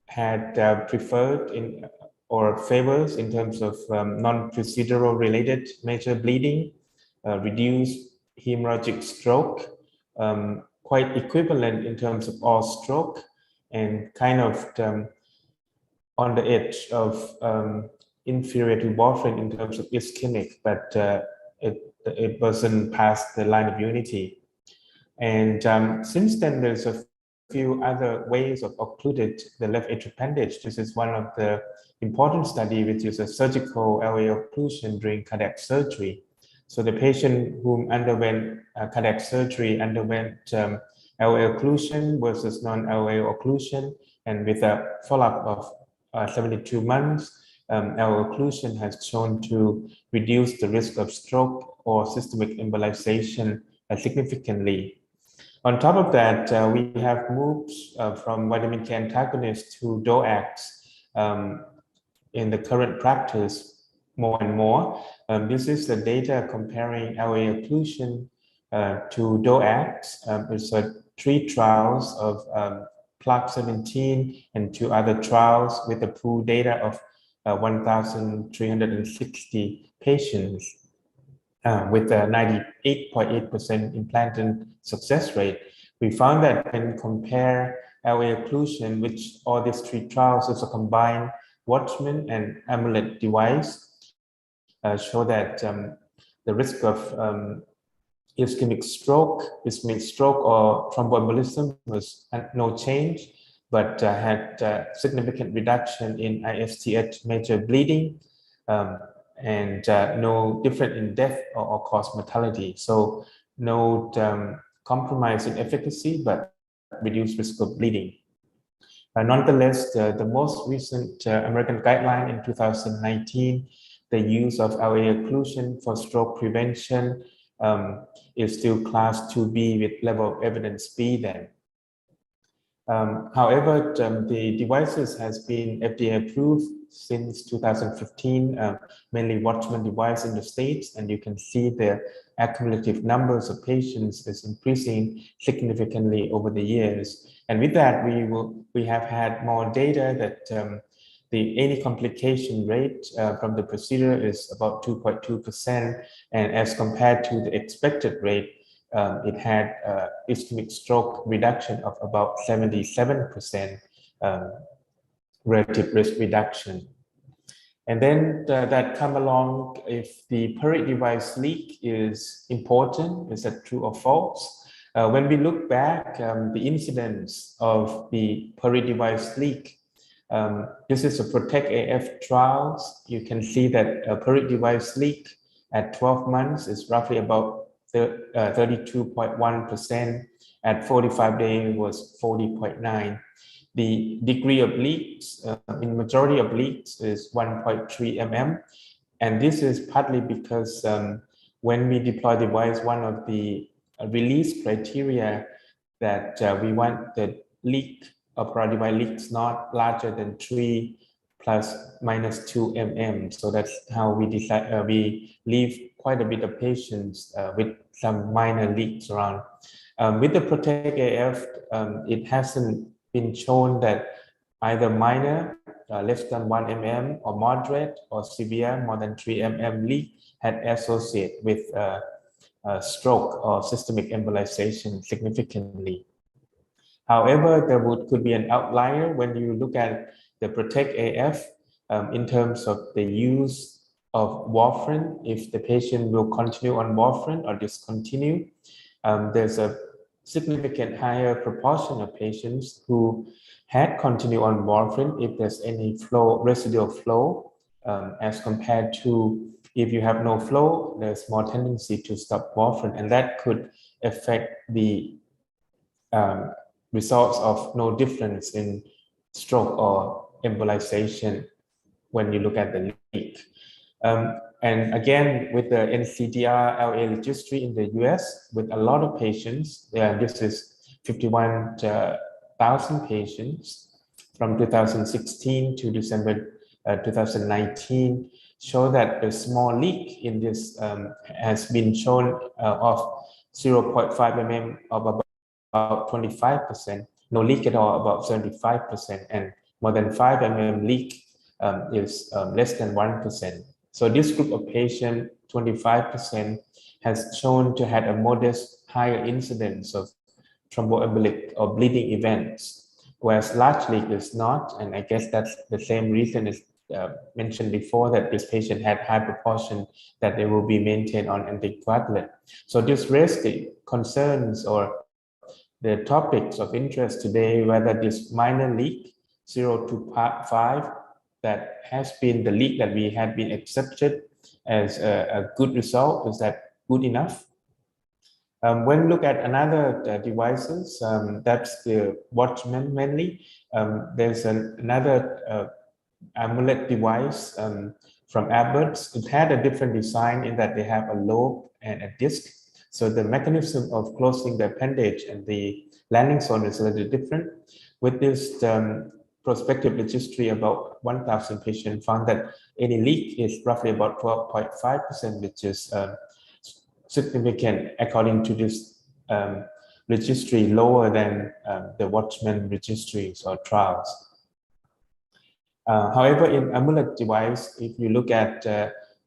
had preferred in or favors in terms of non-procedural related major bleeding, reduced hemorrhagic stroke, quite equivalent in terms of all stroke, and kind of on the edge of inferior to warfarin in terms of ischemic, but it wasn't past the line of unity. And since then, there's a few other ways of occluded the left atrial appendage. This is one of the important study, which is a surgical LA occlusion during cardiac surgery. So the patient whom underwent cardiac surgery underwent LA occlusion versus non-LA occlusion, and with a follow-up of 72 months, LA occlusion has shown to reduce the risk of stroke or systemic embolization significantly. On top of that, we have moved from vitamin K antagonists to DOACs in the current practice more and more. This is the data comparing LA occlusion to DOACs. It's 3 trials of plaque 17 and 2 other trials with the pool data of 1,360 patients. With a 98.8% implanted success rate. We found that when compare LA occlusion, which all these 3 trials is a combined Watchman and amulet device, show that the risk of ischemic stroke or thromboembolism was no change, but had significant reduction in ISTH major bleeding, and no different in death or cause mortality. So no compromise in efficacy, but reduced risk of bleeding. Nonetheless, the most recent American guideline in 2019, the use of LA occlusion for stroke prevention is still class 2B with level of evidence B then. However, the devices has been FDA approved since 2015, mainly Watchman device in the States, and you can see the accumulative numbers of patients is increasing significantly over the years. And with that, we have had more data that any complication rate from the procedure is about 2.2%, and as compared to the expected rate, it had ischemic stroke reduction of about 77% relative risk reduction. And then that come along, if the Pvr device leak is important, is that true or false? When we look back, the incidence of the Pvr device leak, this is a Protect AF trials. You can see that a Pvr device leak at 12 months is roughly about 32.1%. At 45 days was 40.9%. The degree of leaks in majority of leaks is 1.3 mm. And this is partly because when we deploy the device, one of the release criteria that we want the leak of our device leaks not larger than 3 ± 2 mm. So that's how we decide. We leave quite a bit of patients with some minor leaks around. With the Protect AF, it hasn't been shown that either minor, less than 1 mm, or moderate or severe, more than 3 mm leak had associated with stroke or systemic embolization significantly. However, there could be an outlier when you look at the Protect AF in terms of the use of warfarin. If the patient will continue on warfarin or discontinue, there's a significant higher proportion of patients who had continued on warfarin if there's any flow, residual flow, as compared to if you have no flow, there's more tendency to stop warfarin, and that could affect the results of no difference in stroke or embolization when you look at the leak. And again, with the NCDR LA registry in the US, with a lot of patients, this is 51,000 patients from 2016 to December 2019, show that the small leak in this has been shown of 0.5 mm of about 25%, no leak at all about 75%, and more than 5 mm leak is less than 1%. So this group of patients, 25%, has shown to have a modest higher incidence of thromboembolic or bleeding events, whereas large leak is not. And I guess that's the same reason as mentioned before, that this patient had high proportion that they will be maintained on anticoagulant. So this raises the concerns or the topics of interest today, whether this minor leak 0 to 5 that has been the leak that we had been accepted as a good result, is that good enough? When we look at another devices, that's the Watchman mainly. There's another amulet device from Abbott. It had a different design in that they have a lobe and a disc. So the mechanism of closing the appendage and the landing zone is a little different. With this prospective registry, about 1,000 patients found that any leak is roughly about 12.5%, which is significant according to this registry, lower than the Watchman registries or trials. However, in amulet device, if you look at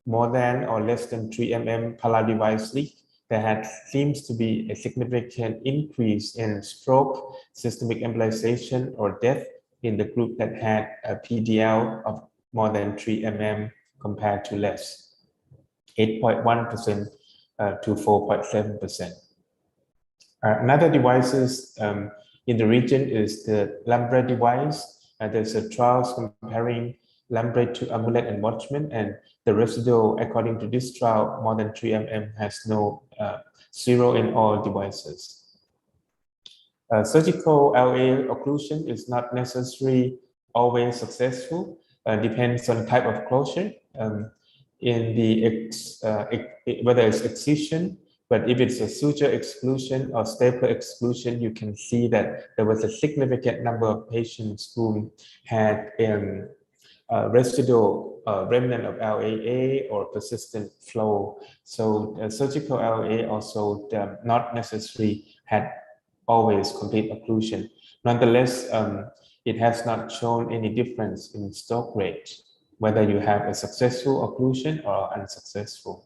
more than or less than 3 mm Pala device leak, there seems to be a significant increase in stroke, systemic embolization, or death in the group that had a PDL of more than 3 mm compared to less, 8.1% to 4.7%. Another devices in the region is the Lambre device. There's a trials comparing Lambre to amulet and Watchman, and the residual, according to this trial, more than 3 mm has no zero in all devices. Surgical LA occlusion is not necessarily always successful, depends on type of closure. In the whether it's excision, but if it's a suture exclusion or staple exclusion, you can see that there was a significant number of patients who had residual remnant of LAA or persistent flow. So surgical LAA also not necessarily had always complete occlusion. Nonetheless, it has not shown any difference in stroke rate, whether you have a successful occlusion or unsuccessful.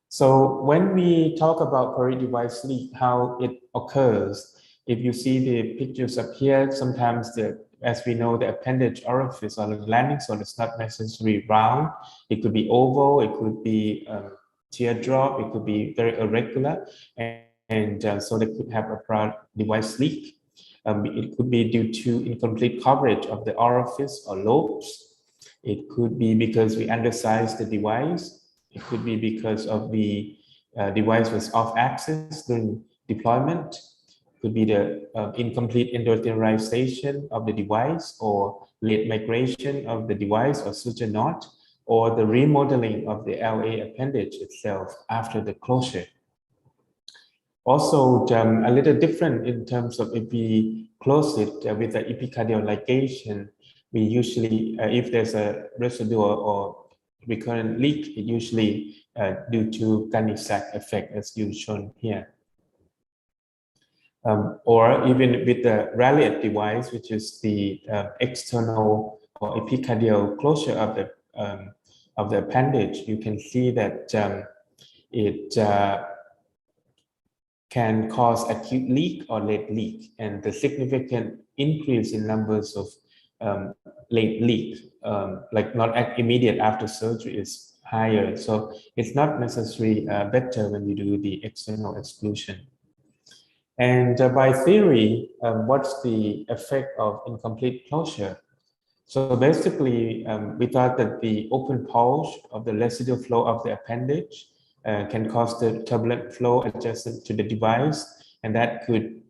So when we talk about peri-device leak, how it occurs, if you see the pictures up here, sometimes as we know, the appendage orifice or the landing zone is not necessarily round. It could be oval, it could be teardrop, it could be very irregular, and so they could have a device leak. It could be due to incomplete coverage of the orifice or lobes. It could be because we undersized the device. It could be because of the device was off axis during deployment. It could be the incomplete endotherization of the device or late migration of the device or suture knot. or the remodeling of the LA appendage itself after the closure. Also, a little different in terms of if we close it with the epicardial ligation, we usually, if there's a residual or recurrent leak, it usually due to gunny sac effect, as you shown here. Or even with the Raleigh device, which is the external or epicardial closure of the appendage, you can see that it can cause acute leak or late leak, and the significant increase in numbers of late leak, like not immediate after surgery, is higher. So it's not necessarily better when you do the external exclusion. And by theory, what's the effect of incomplete closure? So basically, we thought that the open pulse of the residual flow of the appendage can cause the turbulent flow adjacent to the device, and that could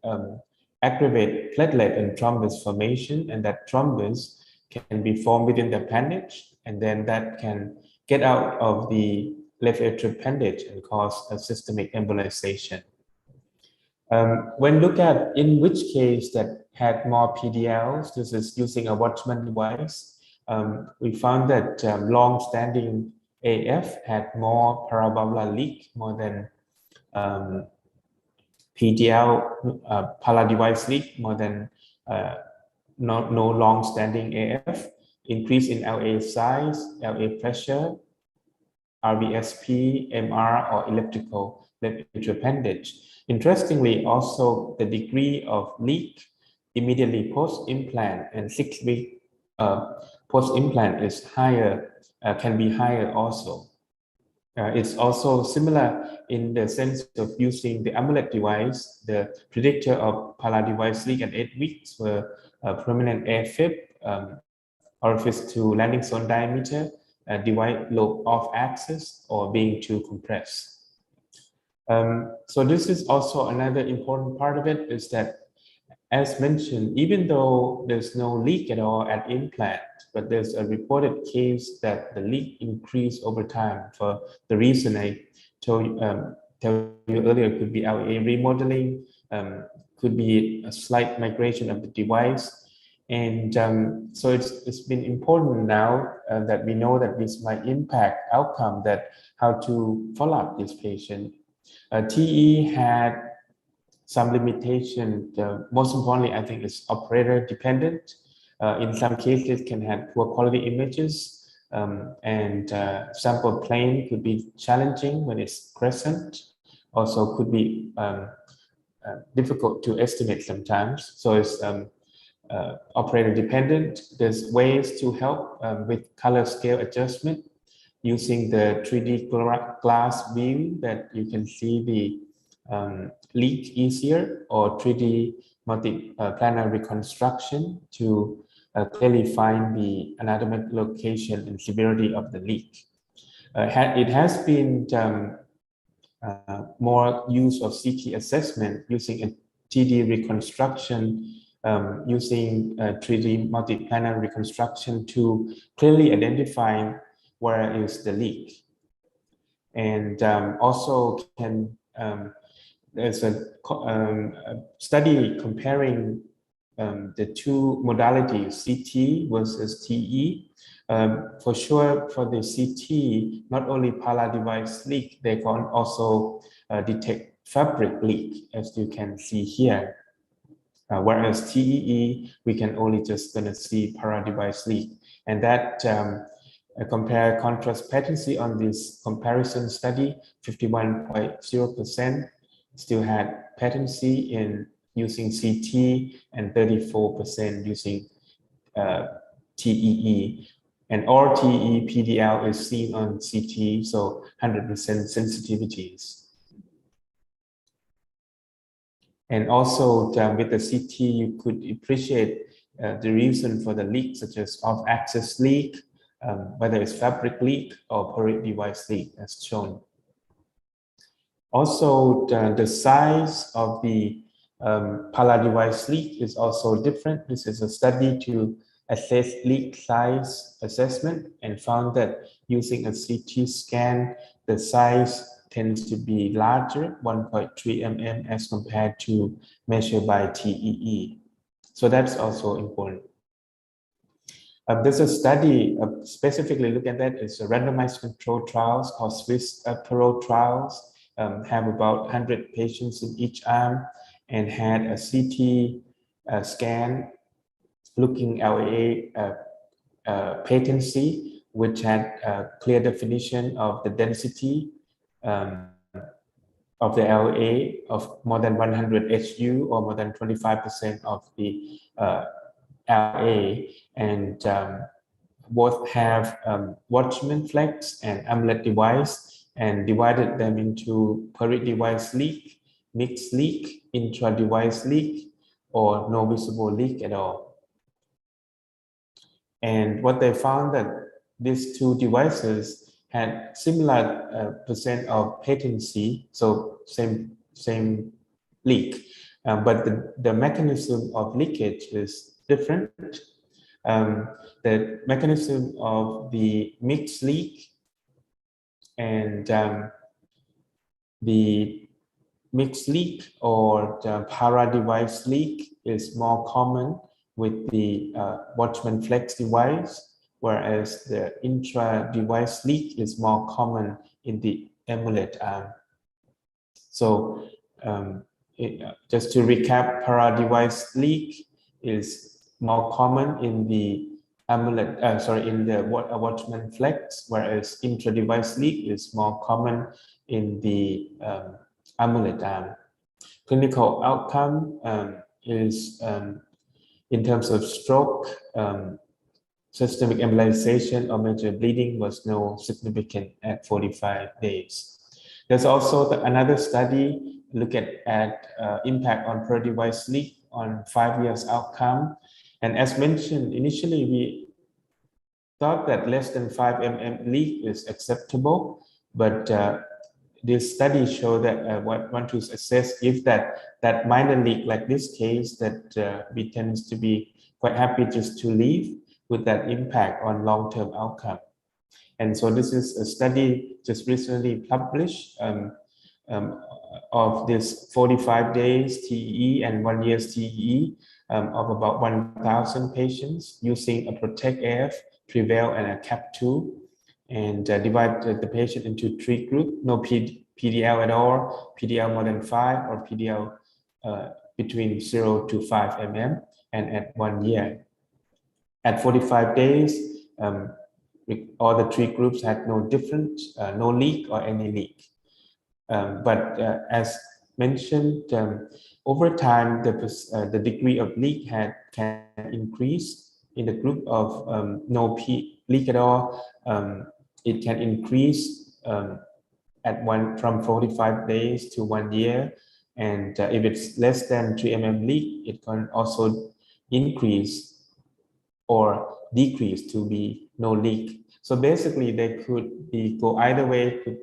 aggravate platelet and thrombus formation, and that thrombus can be formed within the appendage, and then that can get out of the left atrial appendage and cause a systemic embolization. When look at in which case that had more PDLs, this is using a Watchman device, we found that long-standing AF had more paravalvular leak, more than PDL, para device leak, more than no long-standing AF, increase in LA size, LA pressure, RVSP, MR, or elliptical left atrial appendage. Interestingly, also the degree of leak immediately post-implant and 6 weeks post-implant is higher, can be higher also. It's also similar in the sense of using the amulet device. The predictor of para device leak at 8 weeks were permanent AFib, orifice to landing zone diameter, device lobe off axis, or being too compressed. So this is also another important part of it, is that, as mentioned, even though there's no leak at all at implant, but there's a reported case that the leak increased over time for the reason I told you earlier. It could be LA remodeling, could be a slight migration of the device. And so it's been important now that we know that this might impact outcome, that how to follow up this patient. TE had some limitation. Most importantly, I think it's operator dependent. In some cases, can have poor quality images, and sample plane could be challenging when it's crescent. Also, could be difficult to estimate sometimes. So it's operator dependent. There's ways to help with color scale adjustment using the 3D glass view, that you can see the leak easier, or 3D multi-planar reconstruction to clearly find the anatomic location and severity of the leak. It has been more use of CT assessment using a TD reconstruction, using 3D multi-planar reconstruction to clearly identify where is the leak. And also can, there's a study comparing the two modalities, CT versus TE. For sure, for the CT, not only para device leak, they can also detect fabric leak, as you can see here. Whereas TEE, we can only just gonna see para device leak. And that compare contrast patency on this comparison study, 51.0% still had patency in using CT, and 34% using TEE. And all TE PDL is seen on CT, so 100% sensitivities. And also with the CT, you could appreciate the reason for the leak, such as off-axis leak, whether it's fabric leak or porous device leak, as shown. Also, the size of the para device leak is also different. This is a study to assessed leak size assessment and found that using a CT scan, the size tends to be larger, 1.3 mm, as compared to measured by TEE. So that's also important. There's a study specifically look at that. It's a randomized control trials called Swiss Pro trials. Have about 100 patients in each arm and had a CT scan looking LAA patency, which had a clear definition of the density of the LA of more than 100 HU or more than 25% of the LA, and both have Watchman flex and amulet device, and divided them into peri-device leak, mixed leak, intra-device leak, or no visible leak at all. And what they found that these two devices had similar percent of patency, so same leak, but the mechanism of leakage is different. The mechanism of the mixed leak and the mixed leak or the para-device leak is more common with the Watchman flex device, whereas the intra-device leak is more common in the amulet arm. So just to recap, para-device leak is more common in the amulet, in the Watchman flex, whereas intra-device leak is more common in the amulet arm. Clinical outcome is in terms of stroke, systemic embolization or major bleeding was no significant at 45 days. There's also another study look at impact on per-device leak on 5 years outcome. And as mentioned, initially we thought that less than 5 mm leak is acceptable, but this study showed that want to assess if that minor leak, like this case, that we tend to be quite happy just to leave with that impact on long-term outcome. And so this is a study just recently published of this 45 days TEE and 1 year's TEE of about 1,000 patients using a Protect AF, Prevail, and a CAP2, and divided the patient into 3 groups: no PDL at all, PDL more than 5, or PDL between 0 to 5 mm, and at 1 year. At 45 days, all the 3 groups had no difference, no leak or any leak. But as mentioned, over time, the degree of leak can increase. In the group of no leak at all, it can increase from 45 days to 1 year. And if it's less than 3 mm leak, it can also increase or decrease to be no leak. So basically, they could go either way. Could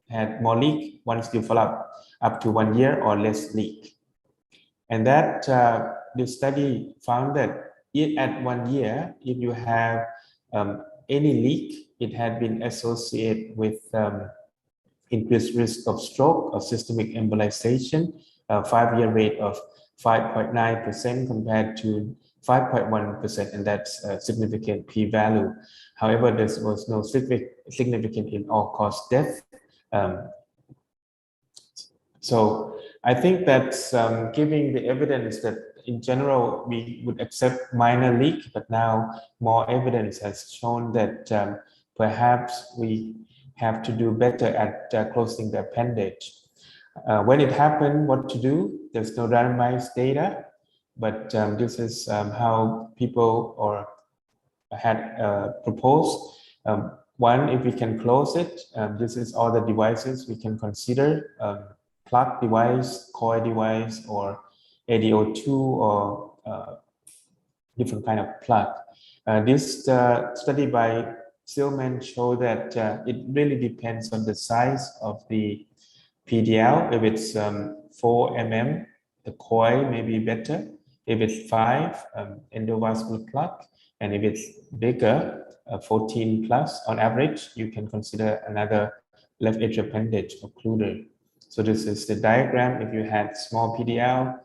have more leak once you follow up to 1 year, or less leak. And that the study found that at 1 year, if you have any leak, it had been associated with increased risk of stroke or systemic embolization, 5-year rate of 5.9% compared to 5.1%, and that's a significant p-value. However, there was no significant in all-cause death. So I think that's giving the evidence that in general we would accept minor leak, but now more evidence has shown that perhaps we have to do better at closing the appendage. When it happened, what to do? There's no randomized data, but this is how people had proposed. One, if we can close it, this is all the devices we can consider: plug device, coil device, or ADO2, or different kind of plug. This study by Silman showed that it really depends on the size of the PDL. If it's 4 mm, the coil may be better. If it's 5, endovascular plug. And if it's bigger, 14 plus on average, you can consider another left atrial appendage occluder. So this is the diagram. If you had small PDL,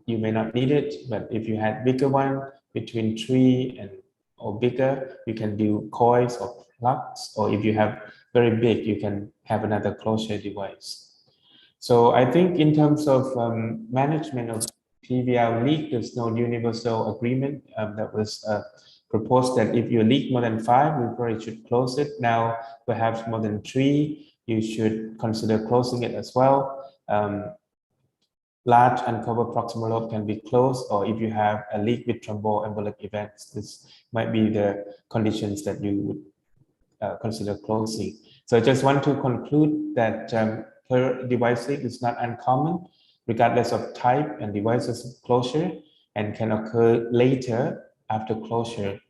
you may not need it, but if you had bigger one between 3 and or bigger, you can do coils or plugs, or if you have very big, you can have another closure device. So I think in terms of management of Pvr leak, there's no universal agreement that was proposed that if you leak more than 5, you probably should close it. Now, perhaps more than 3, you should consider closing it as well. Large uncovered proximal lobe can be closed, or if you have a leak with thromboembolic events, this might be the conditions that you would consider closing. So I just want to conclude that per device leak is not uncommon, regardless of type and devices of closure, and can occur later after closure.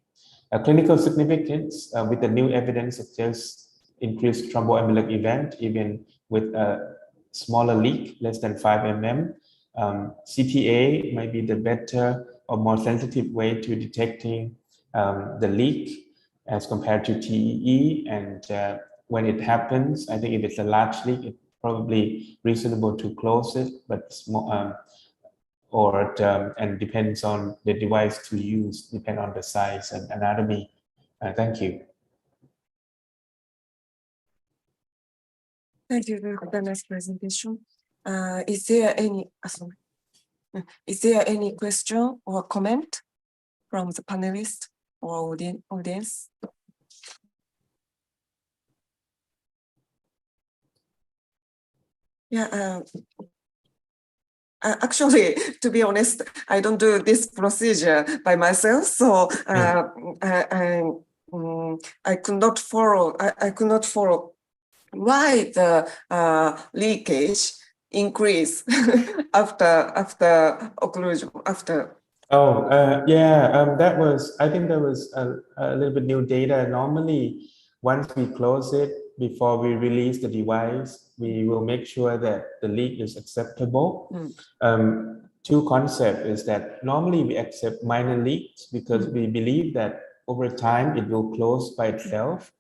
Clinical significance with the new evidence suggests increased thromboembolic event, even with a smaller leak, less than 5 mm. CTA might be the better or more sensitive way to detecting the leak as compared to TEE. And when it happens, I think if it's a large leak, it's probably reasonable to close it, but small, and depends on the device to use, depend on the size and anatomy. Thank you. Thank you for the nice presentation. Is there any question or comment from the panelists or audience? Yeah. Actually, to be honest, I don't do this procedure by myself, so I could not follow. I could not follow why the leakage increase after occlusion after. Oh, that was, I think there was a little bit new data. Normally, once we close it, before we release the device, we will make sure that the leak is acceptable. Two concepts is that normally we accept minor leaks because we believe that over time it will close by itself.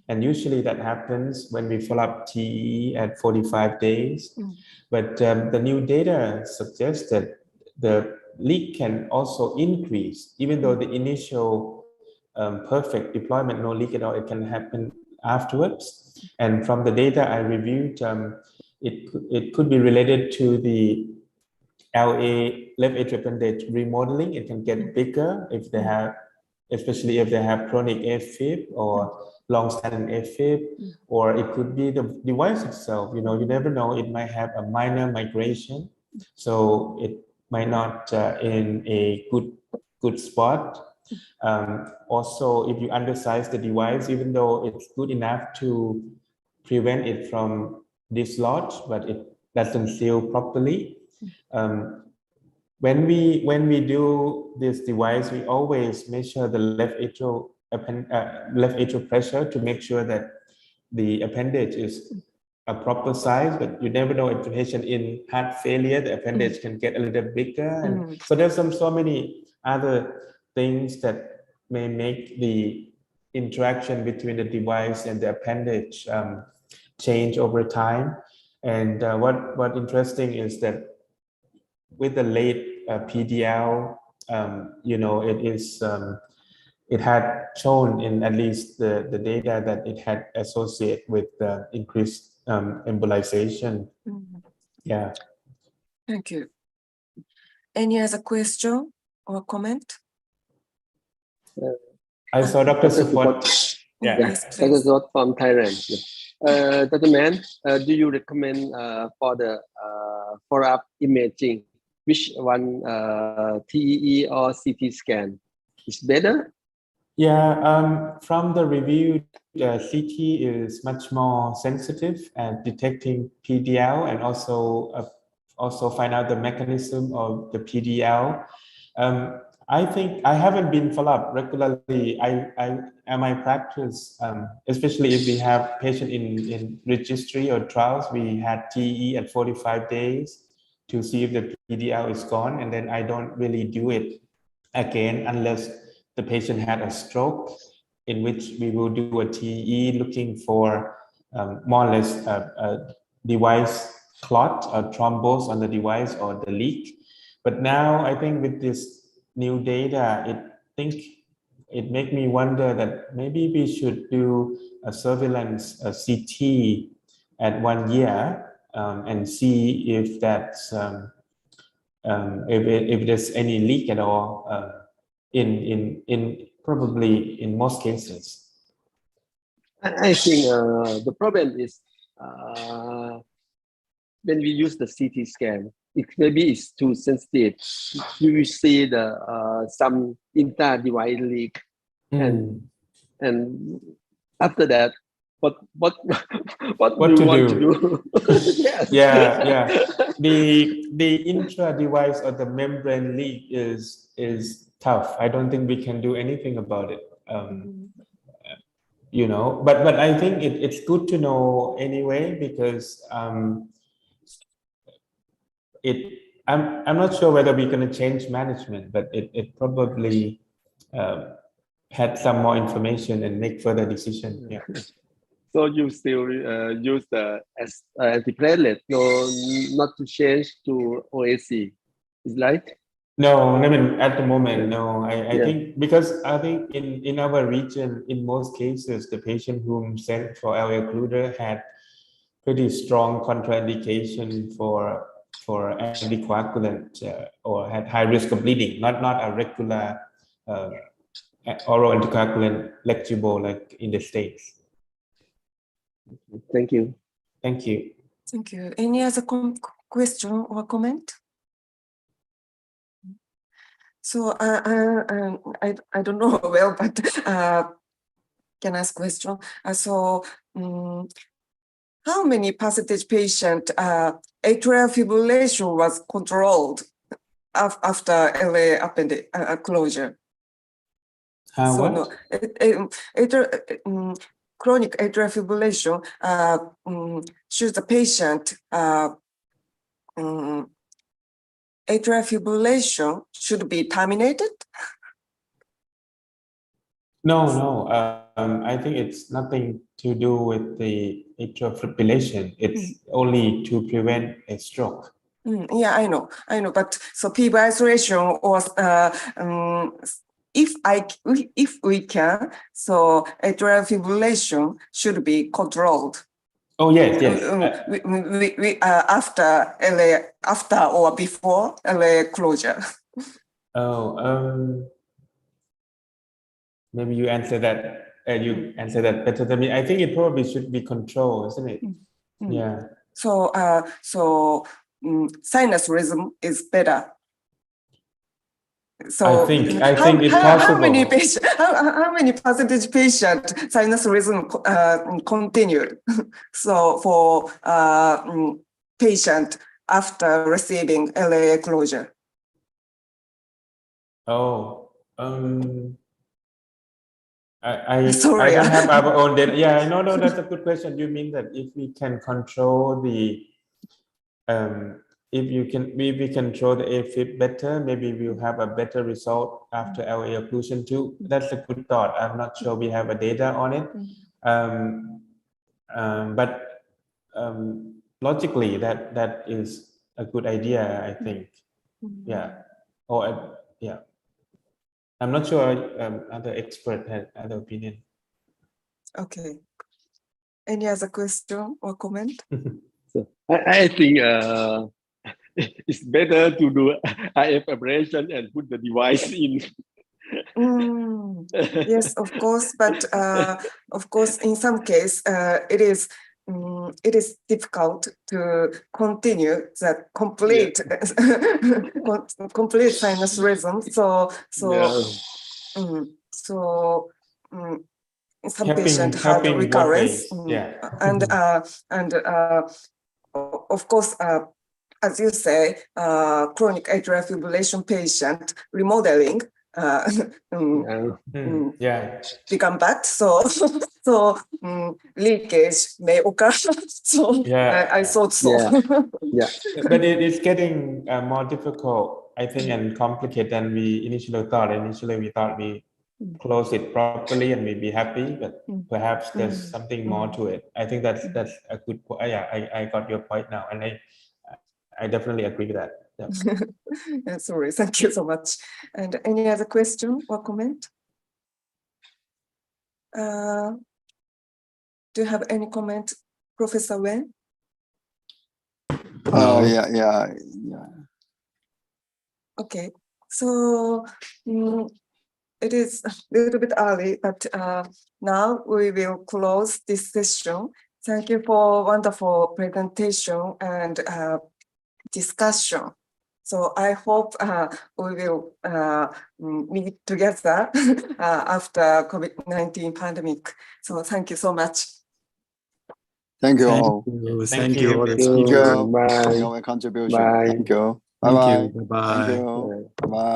And usually that happens when we follow up TE at 45 days. But the new data suggests that the leak can also increase, even though the initial perfect deployment, no leak at all, it can happen afterwards. And from the data I reviewed, it could be related to the LA left atrial appendage remodeling. It can get bigger if they have, especially if they have chronic AFib or long-standing AFib, or it could be the device itself. You know, you never know. It might have a minor migration, so it might not in a good spot. Also, if you undersize the device, even though it's good enough to prevent it from dislodge, but it doesn't seal properly. When we do this device, we always measure the left atrial pressure to make sure that the appendage is a proper size, but you never know if the patient in heart failure, the appendage can get a little bigger. And so there's so many other things that may make the interaction between the device and the appendage change over time. And what interesting is that with the late PDL, you know, it had shown in at least the data that it had associated with increased embolization. Yeah. Thank you. Any other question or comment? I saw Dr. Support. Yeah, Dr. Support from Thailand. Dr. Mann, do you recommend for the follow-up imaging, which one, TEE or CT scan is better? Yeah, from the review, CT is much more sensitive at detecting PDL and also find out the mechanism of the PDL. I think I haven't been followed up regularly. In my practice, especially if we have patient in registry or trials, we had TE at 45 days to see if the PDL is gone, and then I don't really do it again unless the patient had a stroke, in which we will do a TE looking for more or less a device clot or thrombose on the device or the leak. But now I think with this new data, it make me wonder that maybe we should do a surveillance CT at 1 year and see if that's if there's any leak at all in probably in most cases. I think the problem is when we use the CT scan, maybe it's too sensitive. You see the some intra-device leak, and after that, what do you want to do? Yes. Yeah. The intra-device or the membrane leak is tough. I don't think we can do anything about it. You know, but I think it's good to know anyway, because I'm not sure whether we're going to change management, but it probably had some more information and make further decision. Yeah. So you still use the antiplatelet, not to change to OAC, is right? No, I mean at the moment, no. I think because I think in our region, in most cases, the patient whom sent for LA occluder had pretty strong contraindication for anticoagulant or had high risk of bleeding, not a regular oral anticoagulant legible like in the States. Thank you. Thank you. Thank you. Any other question or comment? So I don't know well, but can I ask question? How many percentage patient atrial fibrillation was controlled after LA appendage closure? Chronic atrial fibrillation should the patient atrial fibrillation should be terminated? No. I think it's nothing to do with the atrial fibrillation. It's only to prevent a stroke. Yeah, I know. But so Pvr isolation was if we can, so atrial fibrillation should be controlled. Oh yes. We after LA, after or before LA closure. Maybe you answer that. You answer that better than me. I think it probably should be controlled, isn't it? Yeah. So sinus rhythm is better. So I think it's possible. How many percentage patient sinus rhythm continued? So for patient after receiving LA closure. I Sorry. don't have our own data. Yeah, no, that's a good question. You mean that if we can control the if we control the AFib better, maybe we'll have a better result after LA occlusion too. That's a good thought. I'm not sure we have a data on it. But logically that is a good idea, I think. Yeah. Yeah. I'm not sure other expert had other opinion. Okay. Any other question or comment? So I think it's better to do IF ablation and put the device in. Yes, of course, but of course, in some case, it is difficult to continue the complete complete sinus rhythm. Some patients have recurrence, and of course, as you say, chronic atrial fibrillation patient remodeling become bad, so leakage may occur. So I thought so. Yeah. But it is getting more difficult, I think, and complicated than we initially thought. Initially, we thought we close it properly and maybe happy, but perhaps there's something more to it. I think that's a good point. Yeah, I got your point now, and I definitely agree with that. Yeah. Yeah, sorry, thank you so much. And any other question or comment? Do you have any comment, Professor Wen? Yeah. Okay, so it is a little bit early, but now we will close this session. Thank you for wonderful presentation and discussion. So I hope we will meet together after COVID-19 pandemic. So thank you so much. Thank you all. Thank you all the Thank you speakers. for your contribution. Bye. Thank you. Thank Bye-bye. you. Bye-bye. Thank you. Bye.